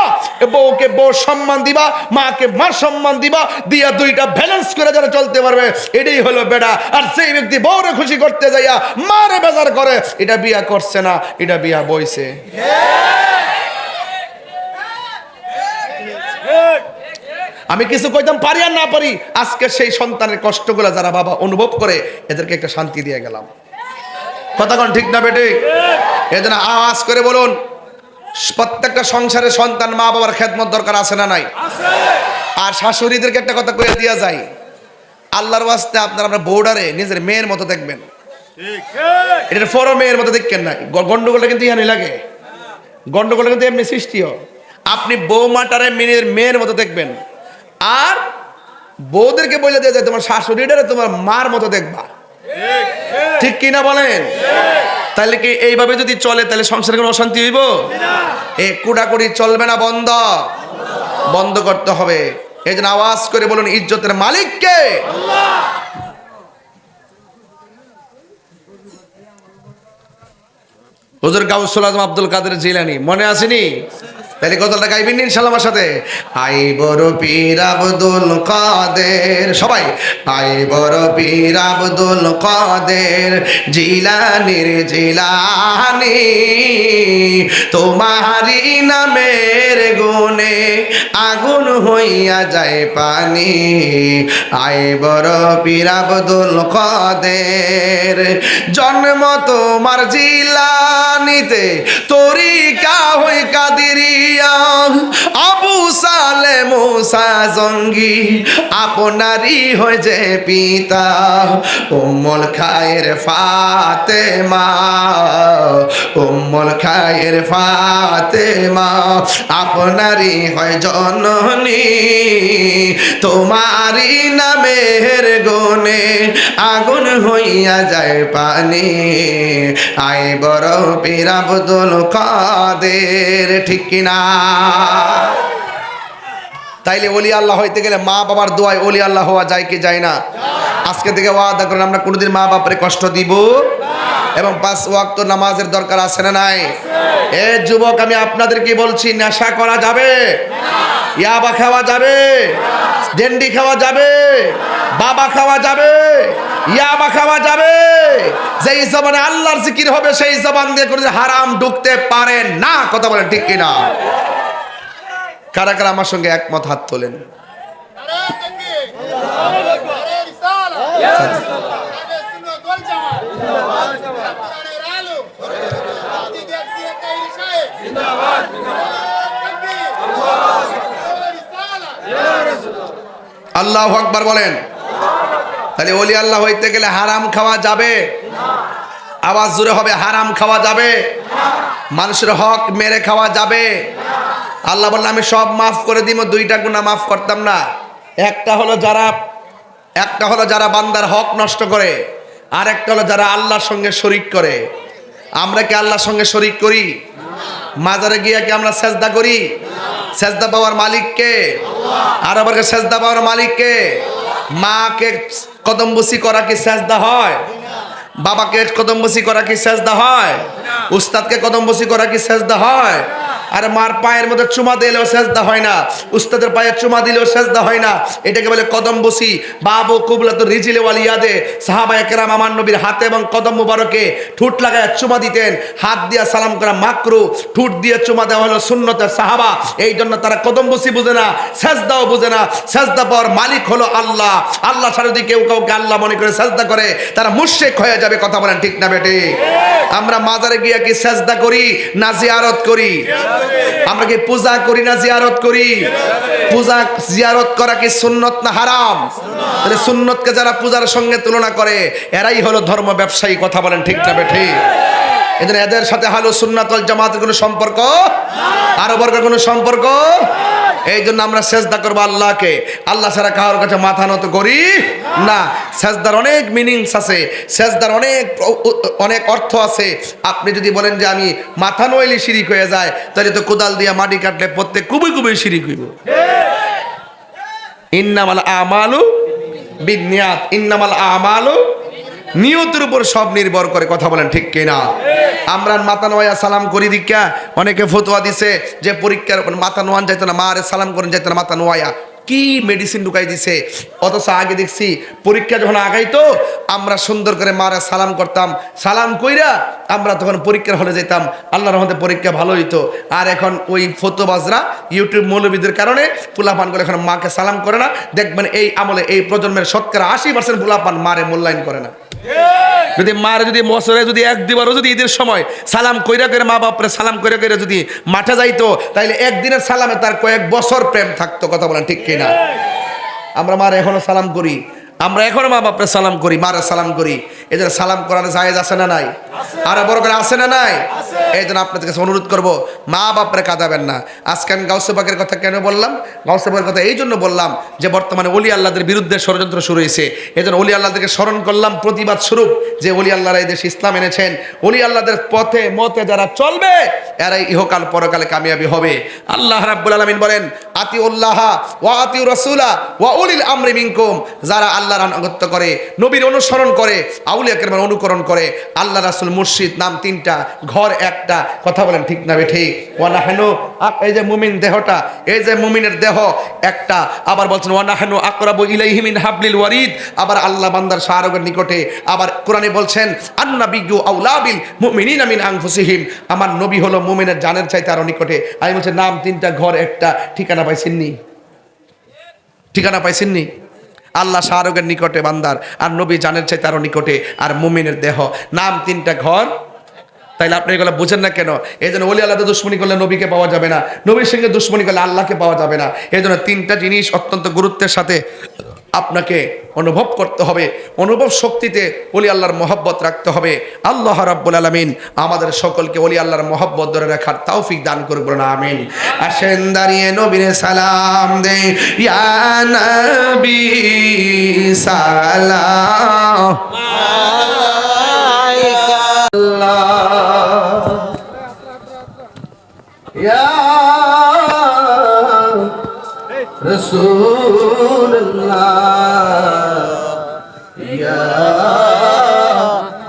বউকে বউ সম্মান দিবা, মাকে মার সম্মান দিবা, দিয়া দুইটা ব্যালেন্স করে যারা চলতে পারবে এটাই হলো বেড়া। আর সেই ব্যক্তি বউরে খুশি করতে যাইয়া মারে বেজার করে, এটা বিয়া করছে না, এটা বিয়া বইছে। আমি কিছু কইতাম পারি আর না পারি, আজকে সেই সন্তানের কষ্টগুলো যারা বাবা অনুভব করে এদেরকে একটা শান্তি দিয়ে গেলাম। কথা কোন ঠিক না বেটে? এজন্য আওয়াজ করে বলুন, প্রত্যেকটা সংসারে সন্তান মা বাবার খেদমত দরকার আছে না নাই? আর শাশুড়িদেরকে একটা কথা কইয়া দিয়া যায়, আল্লাহর ওয়াস্তে আপনারা আমরা বউডারে নিজের মেয়ের মতো দেখবেন। এটা ফরো মেয়ের মতো দেখবেন না। গন্ডগোলটা কিন্তু ইহানি লাগে, গন্ডগোলটা কিন্তু এমনি সৃষ্টিও। আপনি বৌমাটারে মেয়ের মতো দেখবেন, আর বউদেরকে বলে দেওয়া যায় তোমার শাশুড়িটারে তোমার মার মতো দেখবা। ঠিক কিনা বলেন? তাহলে কি এইভাবে যদি চলে তাহলে সংসারে কোনো অশান্তি হইব? এ কুড়াকুড়ি চলবে না, বন্ধ বন্ধ করতে হবে। এই জন্য আওয়াজ করে বলুন, ইজ্জতের মালিক কে? হুজুর গাউসুল আজম আব্দুল কাদের জিলানী, মনে আসেনি? তাহলে গজলটা গাইবেন ইনশাআল্লাহ আমার সাথে। আই বড় পীর আব্দুল কাদের, সবাই আই বড় পীর আব্দুল কাদের জিলানির জিলানি, তোমারি নামের গুণে আগুন হইয়া যায় পানি। আই বড় পীর আব্দুল কাদের, জন্ম তোমার জিলানিতে, তরিকা হই কাদিরিয়া, আবু সালে মুসা জঙ্গি আপনারই হয় যে পিতা। উম্মুল খায়ের ফাতেমা, উম্মুল খায়ের ফাতেমা আপনারই হয় জননী, তোমারই নামের গুণে আগুন হইয়া যায় পানি। আই বড় পীর আব্দুল কাদের, ঠিক কিনা? তাইলে ওলি আল্লাহ হইতে গেলে মা বাবার দোয়ায় ওলি আল্লাহ হওয়া যায় কি যায় না? আজকে থেকে ওয়াদা করেন আমরা কোনোদিন মা বাপরে কষ্ট দিব, এবং 5 ওয়াক্ত নামাজের দরকার আছে না নাই? এ যুবক, আমি আপনাদেরকে বলছি, নেশা করা যাবে, ইয়াবা খাওয়া যাবে, ডেন্ডি খাওয়া যাবে, বাবা খাওয়া যাবে, ইয়াবা খাওয়া যাবে। যেই জবানে আল্লাহর জিকির হবে সেই জবান দিয়ে কোনো হারাম ঢুকতে পারে না। কথা বলেন ঠিক কিনা? কারা কারা আমার সঙ্গে একমত হাত তোলেন। আল্লাহু আকবার বলেন। তাহলে ওলি আল্লাহ হইতে গেলে হারাম খাওয়া যাবে, আওয়াজ জোরে হবে, হারাম খাওয়া যাবে, মানুষের হক মেরে খাওয়া যাবে। আল্লাহ বললেন আমি সব মাফ করে দিব, 2টা গুনাহ মাফ করতাম না। একটা হলো যারা বান্দার হক নষ্ট করে, আর একটা হলো যারা আল্লাহর সঙ্গে শরীক করে। আমরা কি আল্লাহর সঙ্গে শরীক করি? মাজারে গিয়ে কি আমরা সেজদা করি? সেজদা পাওয়ার মালিক কে? আর আবার সেজদা পাওয়ার মালিক কে? মাকে কদমবুসি করা কি সেজদা হয়? বাবাকে কদমবুসি করা কি সেজদা হয়? উস্তাদকে কদমবুসি করা কি সেজদা হয়? আর মার পায়ের মধ্যে চুমা দিলেও সেজদা হয় না, উস্তাদের পায়ে চুমা দিলেও সেজদা হয় না। এটাকে বলে কদমবুসি। বাবু কুবলাতুর রিজিল ওয়াল ইয়াদে, সাহাবায়ে কেরাম আমার নবীর হাতে এবং কদম মুবারকে ঠোঁট লাগায় চুমা দিতেন। হাত দিয়ে সালাম করা মাকরু, ঠোঁট দিয়ে চুমা দেওয়া হলো সুন্নতের। সাহাবা এই জন্য তারা কদমবুসি বুঝে না, সেজদাও বুঝে না। সেজদা পাওয়ার মালিক হলো আল্লাহ। আল্লাহ ছাড়া যদি কেউ কাউকে আল্লাহ মনে করে সেজদা করে, তারা মুশরিক হয়ে যাবে। কথা বলেন ঠিক না বেটে? আমরা মাজারে গিয়ে কি সেজদা করি না জিয়ারত করি? আমরা কি পূজা করি না জিয়ারত করি? পূজা জিয়ারত করা কি সুন্নত না হারাম? তাহলে সুন্নতকে যারা পূজার সঙ্গে তুলনা করে, এরাই হলো ধর্ম ব্যবসায়ী। কথা বলেন ঠিক না বেঠি? এদের সাথে আহলুস সুন্নাত ওয়াল জামাতের কোনো সম্পর্ক, আরো বর্গের কোনো সম্পর্ক। এই জন্য আমরা সেজদা করবো আল্লাহকে, আল্লাহ ছাড়া কারোর কাছে মাথা নত করি না। সেজদার অনেক মিনিংস আছে, সেজদার অনেক অর্থ আছে। আপনি যদি বলেন যে আমি মাথা নইলে শিরিক হয়ে যায়, তাহলে তো কোদাল দিয়ে মাটি কাটলে প্রত্যেক কুবি কুবি শিরিক হইব। ইন্নামাল আমালু বিন্নিয়াত, ইন্নামাল আমালু, নিয়তের উপর সব নির্ভর করে। কথা বলেন ঠিক কিনা? আমরা মাথা নোয়া সালাম করি দীক্ষা, অনেকে ফতোয়া দিছে যে পরীক্ষার মাথা নোয়ান যাইতো না, মারে সালাম করেন যাইতো না, মাথা নোয়া কি মেডিসিন ঢুকাই দিছে। অথচ আগে দেখছি পরীক্ষা যখন আগাইতো আমরা সুন্দর করে মারে সালাম করতাম, সালাম কইরা আমরা তখন পরীক্ষার হলে যেতাম, আল্লাহর রহমতে পরীক্ষা ভালো হইতো। আর এখন ওই ফতোবাজরা ইউটিউব মৌলবীদের কারণে পোলাপান করে এখন মাকে সালাম করে না। দেখবেন এই আমলে এই প্রজন্মের শতকরা 80% পোলাপান মারে মূল্যায়ন করে না। যদি মারে যদি বছরে যদি 1-2বারও যদি ঈদের সময় সালাম কইরা করে মা বাপরে সালাম কইরা করে যদি মাঠে যাইতো, তাইলে একদিনের সালামে তার কয়েক বছর প্রেম থাকতো। কথা বলেন ঠিক কিনা? আমরা মারে এখনো সালাম করি, আমরা এখনো মা বাপরে সালাম করি, মারে সালাম করি। এই জন্য সালাম করার জায়েজ আছে না নাই? আর বড় করে আছে না নাই? এই জন্য আপনাদের কাছে অনুরোধ করবো, মা বাপরে কাঁদাবেন না। আজকে আমি গাউসে পাকের কথা কেন বললাম? গাউসে পাকের কথা এই জন্য বললাম যে বর্তমানে ওলি আল্লাহদের বিরুদ্ধে ষড়যন্ত্র শুরু হয়েছে। এই জন্য ওলি আল্লাহদেরকে স্মরণ করলাম প্রতিবাদ স্বরূপ, যে ওলি আল্লাহরা এই দেশে ইসলাম এনেছেন। ওলি আল্লাহদের পথে মতে যারা চলবে, এরাই ইহকাল পরকালে কামিয়াবি হবে। আল্লাহ রাব্বুল আলামিন বলেন, আতিউল্লাহ ওয়া আতিউর রাসূলা ওয়া উলিল আমরি মিনকুম। যারা আল্লাহর আনুগত্য করে, নবীর অনুসরণ করে, আউলিয়া কেরামের অনুকরণ করে। আল্লাহ রাসূল মুর্শিদ নাম তিনটা, ঘর একটা। কথা বলেন ঠিক না ঠিক? ওয়ানাহনু, এই যে মুমিন দেহটা, এই যে মুমিনের দেহ একটা। আবার বলছেন ওয়ানাহনু আকরাবু ইলাইহি মিন হাবলিল ওয়ারিদ। আবার আল্লাহ বান্দার শাহরগের নিকটে। আবার কোরআনে বলছেন আন্নাবিয়্যু আউলা বিল মুমিনিনা মিন আনফুসিহিম, আমার নবী হলো মুমিনের জানের চাইতে আরো নিকটে। আমি বলছি নাম তিনটা, ঘর একটা, ঠিকানা পাইছেননি? ঠিকানা পাইছেননি? আল্লাহ শাহরগের নিকটে বান্দার, আর নবী জানের চাইতে আরো নিকটে, আর মুমিনের দেহ, নাম তিনটা, ঘর। তাইলে আপনি এগুলো বুঝেন না কেন? এই জন্য ওলি আল্লাহতে দুশ্মনী করলে নবীকে পাওয়া যাবে না, নবীর সঙ্গে দুশ্মনী করলে আল্লাহকে পাওয়া যাবে না। এই জন্য তিনটা জিনিস অত্যন্ত গুরুত্বের সাথে আপনাকে অনুভব করতে হবে। অনুভব শক্তিতে ওলি আল্লাহর মহব্বত রাখতে হবে। আল্লাহ রাব্বুল আলামিন আমাদের সকলকে ওলি আল্লাহর মহব্বত ধরে রাখার তৌফিক দান করুন, বলুন আমিন। আসেন দাঁড়িয়ে নবীর সালাম দে, ইয়া নবী সালাম ইয়া রাসূলুল্লাহ ইয়া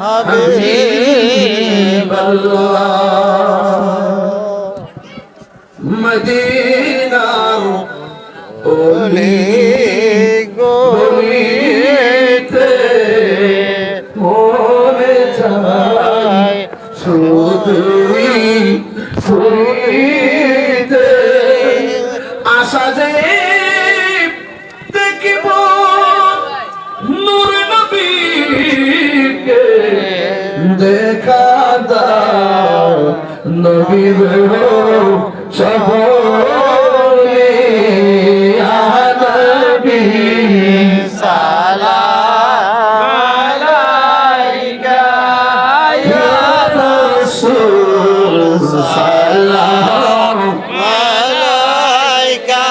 হাবিবাল্লাহ, মদিনার ওলি গলিতে মনে চায় শুধুই ফুরিতে, আশা যে দেখিব নূর নবীকে, দেখা দাও নবীর সফরে, ইয়া নবী সালাম আলাইকা, ইয়া রাসূল সালাম আলাইকা,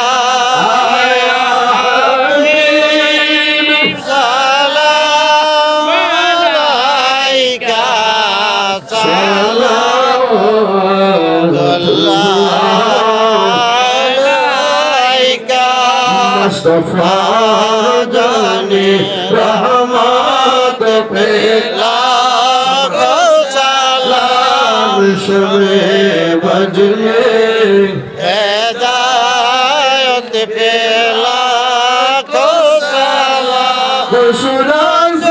ইয়া হাবিব সালাম আলাইকা, সালাম আলাইকা, মুস্তাফা জানে রহমত পে লাখো সালাম, শবে বজনে হেদায়ত পে লাখো সালাম, খুশরাজ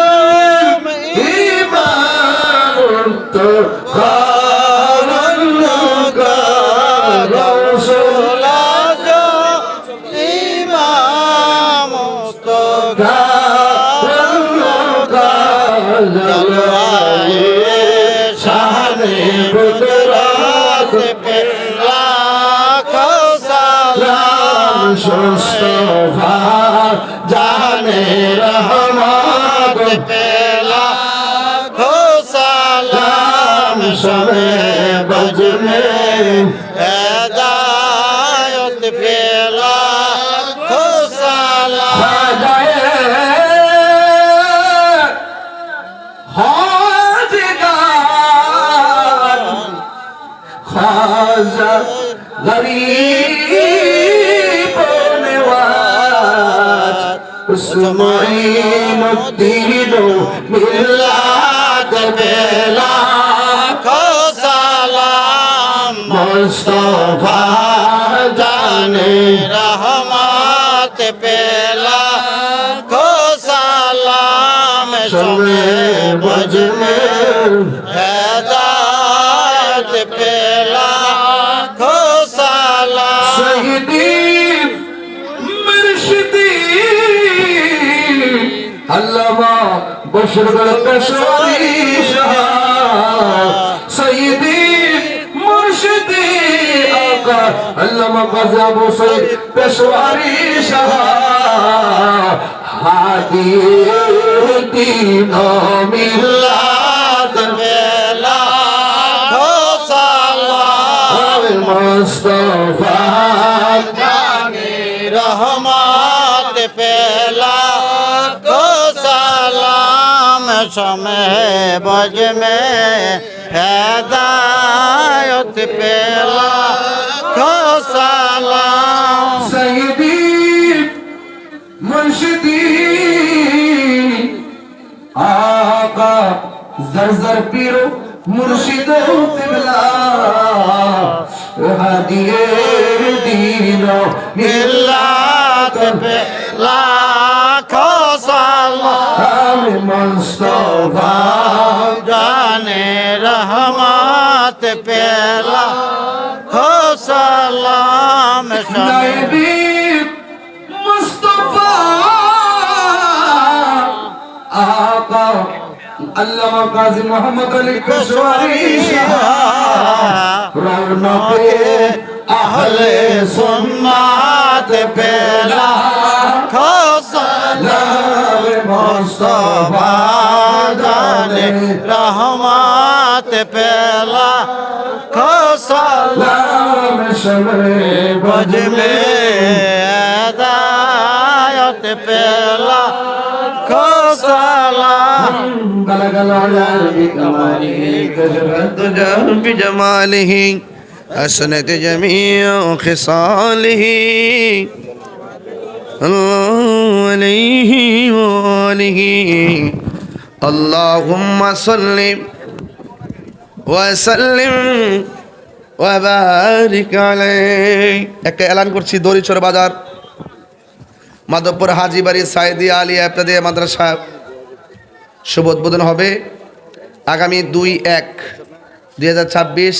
ইমান তো মুস্তাফা জানে রহমত পেলা খো সালাম, শবে বজনে হেদায়ত পেলা খো সালাম, হাজগার খাজা গরিব নেওয়াজ, উসমাইনুদ্দিন মিল্লাত বেলা খো সালাম, মুস্তাফা জানে রহমত পেলা খো সালাম, শবে বজনে হেদায়ত পেলা খো সালাম, শহীদি মুর্শিদি আল্লামা বশরুল পেশওয়ারি শাহ, সৈয়দি মুর্শিদি আকা আল্লামা গাজী আবু সঈদ পেশওয়ারি শাহ, হাদি দ্বীন মিল্লাত বেলা খো সালাম, মুস্তাফা জানে রহমত পেলা খো সালাম, শবে বজনে হেদায়ত পেলা খো সালাম, সৈয়দি মুর্শিদি আকা জর্জর পীর মুর্শিদ কিবলা হাদিয়ে দিন মিল্লাত পে লাখো সালাম মুস্তাফা জানে রহমত পে লাখো সালাম নবী মুস্তাফা आका अल्लामा काजी मोहम्मद अली पेशवाई रौनके अहले सुन्नत पे लाखो सलाम मुस्तफा जाने रहमत पे लाखो सलाम शमरे बज में हिदायत पे लाखो सलाम गल कमाली تجاه بجماله حسنت جميع خصاله الله عليه وآله اللهم صل وسلم وبارك عليه একটা এলান করছি দড়িচর বাজার মাধবপুর হাজীবাড়ি সাইদি আলিয়া ইবতেদায়ী মাদ্রাসা শুভ উদ্বোধন হবে আগামী 2-1-2026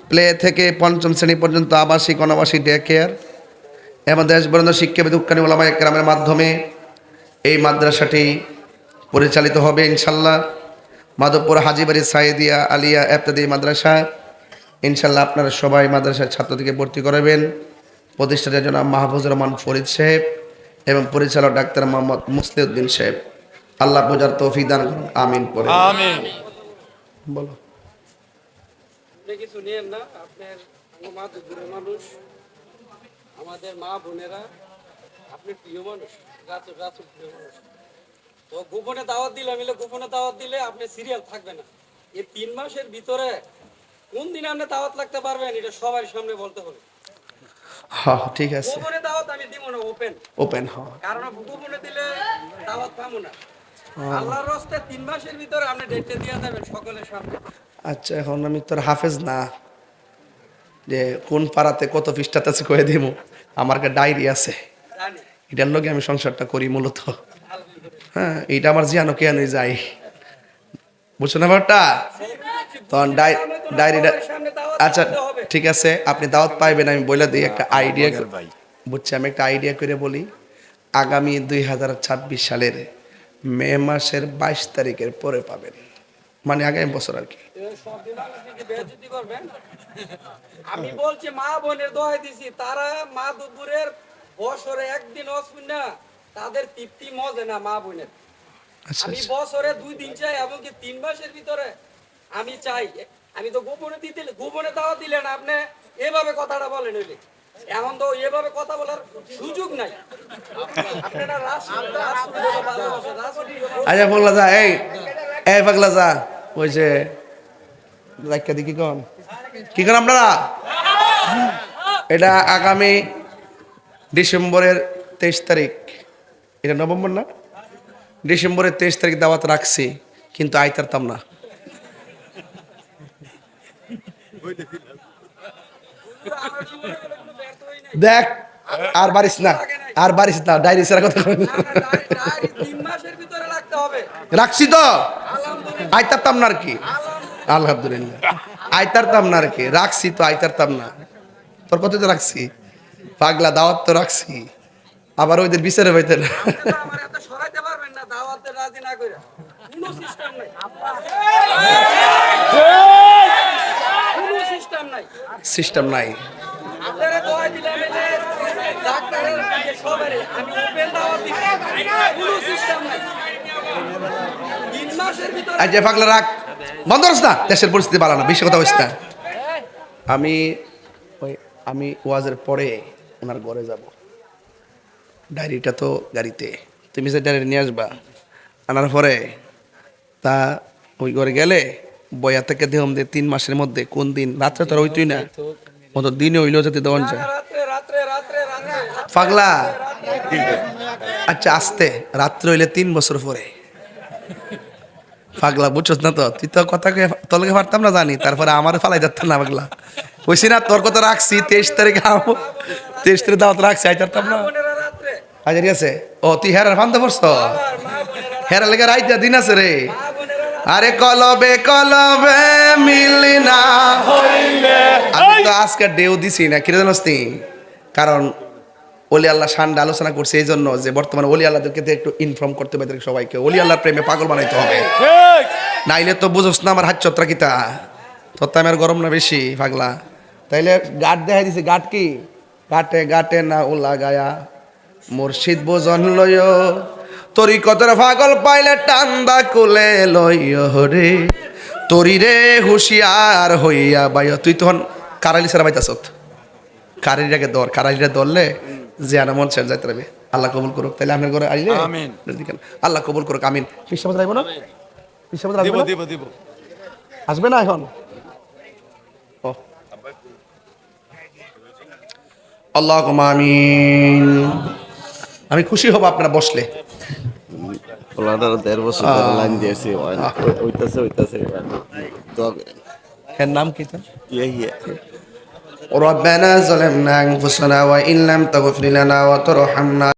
প্লে থেকে পঞ্চম শ্রেণী পর্যন্ত আবাসিক অনাবাসিক ডে কেয়ার এবং দেশবরেন্দ্র শিক্ষাবিদ উক্কানি ওলামা একরামের মাধ্যমে এই মাদ্রাসাটি পরিচালিত হবে ইনশাল্লাহ। মাধবপুর হাজীবাড়ি সাইদিয়া আলিয়া ইবতেদায়ী মাদ্রাসা ইনশাল্লাহ আপনারা সবাই মাদ্রাসার ছাত্র থেকে ভর্তি করাবেন। প্রতিষ্ঠানের জন্য মাহফুজুর রহমান ফরিদ সাহেব এবং পরিচালক ডাক্তার মোহাম্মদ মুসলিউদ্দিন সাহেব। আল্লাহ বোঝার তৌফিক দান করুন, আমিন পড়ে আমিন। বলো। আপনি কিছু নিয়েন না, আপনার মা দূরের মানুষ, আমাদের মা বোনেরা, আপনি প্রিয় মানুষ, রাতুর প্রিয় মানুষ। তো গোপনে দাওয়াত দিলে গোপনে দাওয়াত দিলে আপনি সিরিয়াল থাকবে না। এই 3 মাসের ভিতরে কোন দিন আপনি দাওয়াত লাগতে পারবেন এটা সবার সামনে বলতে হবে। হ্যাঁ ঠিক আছে, গোপনে দাওয়াত আমি দিব না, ওপেন ওপেন হ্যাঁ। কারণ গোপনে দিলে দাওয়াত পাবো না। আল্লাহর রাস্তে 3 মাসের ভিতরে আপনি ডেটটা দিয়ে দেবেন সকলের সামনে। আচ্ছা এখন আমি তোর হাফেজ না যে কোন পাড়াতে কত পৃষ্ঠাতে আছে কয়ে দিব, আমার কাছে ডায়েরি আছে, জানি এটার লগে আমি সংসারটা করি মূলত। হ্যাঁ এইটা আমার জিয়ানো কে আনি যাই, বুঝছো না ব্যাপারটা? তখন ডায়েরিটা আচ্ছা ঠিক আছে, আপনি দাওয়াত পাইবেন আমি বলে দিই একটা আইডিয়া। বুঝছি, আমি একটা আইডিয়া করে বলি। আগামী 2026 সালের মে মাসের 22 তারিখের পরে পাবেন, মানে আগামী বছর আর কি। আমি বলছি মা বোনের দোহাই দিছি, তারা মা দুপুরের বছরে একদিন অসুন না, তাদের তৃপ্তি মজে না মা বোনের। আচ্ছা আমি আচ্ছা বছরে 2 দিন চাই, এমনকি 3 মাসের ভিতরে আমি চাই। আমি তো গোপনে গোপনে দাওয়া দিলেন, আপনি এভাবে কথাটা বলেন হইলে এখন তো এভাবে কথা বলার সুযোগ নাই। আপনারা আচ্ছা পাগলা যা, এই পাগলা যা, ওই যে রাখা দি কি কন আপনারা, এটা আগামী ডিসেম্বরের 23 তারিখ, এটা নভেম্বর না, ডিসেম্বরের 23 তারিখ দাওয়াত রাখছি, কিন্তু আইতারতাম না। দেখ আর বারিস না, আর বারিস না, ডায়েরি ছাড়া কথা 3 মাসের ভিতরে লাগতে হবে। রাখছি তো, আইতারতাম না আর কি, আলহামদুলিল্লাহ আইতারতাম না আর কি, রাখছি তো, আইতারতাম না। তোর কত তো রাখছি পাগলা, দাওয়াত তো রাখছি, আবার ওইদের বিচারে পাইতে না। আমার এত সরাইতে পারবেন না দাওয়াতে রাজি না করে, কোনো সিস্টেম নাই, কোনো সিস্টেম নাই, সিস্টেম নাই। আপনারা দোয়া দিলেন যে ডাক্তারের যে সবারে আমি ওপেন দাওয়াত দিছি, কোনো সিস্টেম নাই। 3 মাসের ভিতরে আজ পাগলা রাখ, বন্ধ করিস না, দেশের পরিস্থিতি ভালো না, বেশি কথা বলিস না। আমি ওয়াজের পরে ওনার ঘরে যাব, ডায়েরিটা তো গাড়িতে, তুমি যে ডায়েরি নিয়ে আসবা, আনার পরে তা ওই ঘরে গেলে বয়া থেকে দেহম দিয়ে 3 মাসের মধ্যে কোন দিন রাত্রে তোর হইতই না, অত দিনে হইলেও যাতে দেওয়ান যায়। রাত্রে রাত্রে রাত্রে রাত্রে পাগলা আচ্ছা আসতে রাত্রে হইলে 3 বছর পরে, পাগলা বুঝছস না তো, তুই তো কথা তোলকে পারতাম না জানি, তারপরে আমার ফালাই যাচ্তাম না পাগলা। কইছি না তোর কথা রাখছি 23 তারিখে 23 তারিখ দাওয়াত রাখছি, আইতাম না। বোনেরা রাত্রে হাজার গেছে। ও তুই হেরার ফান্দে পড়ছ, আমার মা বোনেরা হেরার লেগে রাইতা দিন আছে রে। মা বোনেরা আরে কলবে কলবে মিলি না হইলে, আমি তো আজকে ডেউ দিছি না, কিরে জানোস তুই? কারণ ওলি আল্লাহ শানটা আলোচনা করছে এই জন্য যে বর্তমানে ওলি আল্লাহদেরকে তো একটু ইনফর্ম করতে হবে তাদেরকে, সবাইকে ওলি আল্লাহর প্রেমে পাগল বানাইতে হবে। নাইলে তো বুঝোস না আমার হাত চত্রা কিতা, তোর তো আমার গরম না বেশি পাগলা। তাইলে গাট দেখাই দিছে, গাট কি? গাটে গাটে না ওলা গায়া মুর্শিদ বোজন লয়, তরি কতর পাগল পাইলে টান্দা কুলে লয় রে, তরি রে হুশিয়ার হইয়া বাইয়। তুই তখন কারালি সারা বাইতাছত, কারালিটাকে ধর, কারালিটা ধরলে যে আনা মন ছেড়ে যাইতে পারবে। আল্লাহ কবুল করুক। তাইলে আপনার ঘরে আইলে আল্লাহ কবুল করুক, আমিন। পিসাব রাখবো না, পিসাব রাখবো না, আসবে না এখন? আল্লাহ আমিন। আমি খুশি হব আপনারা বসলে। ওলাটার 1.5 বছর ধরে লাইন দিয়েছি, হইতাছে দোয়া করেন। এর নাম কি তো? ইয়া ربنا ظلمنا أنفسنا وإن لم تغفر لنا وترحمنا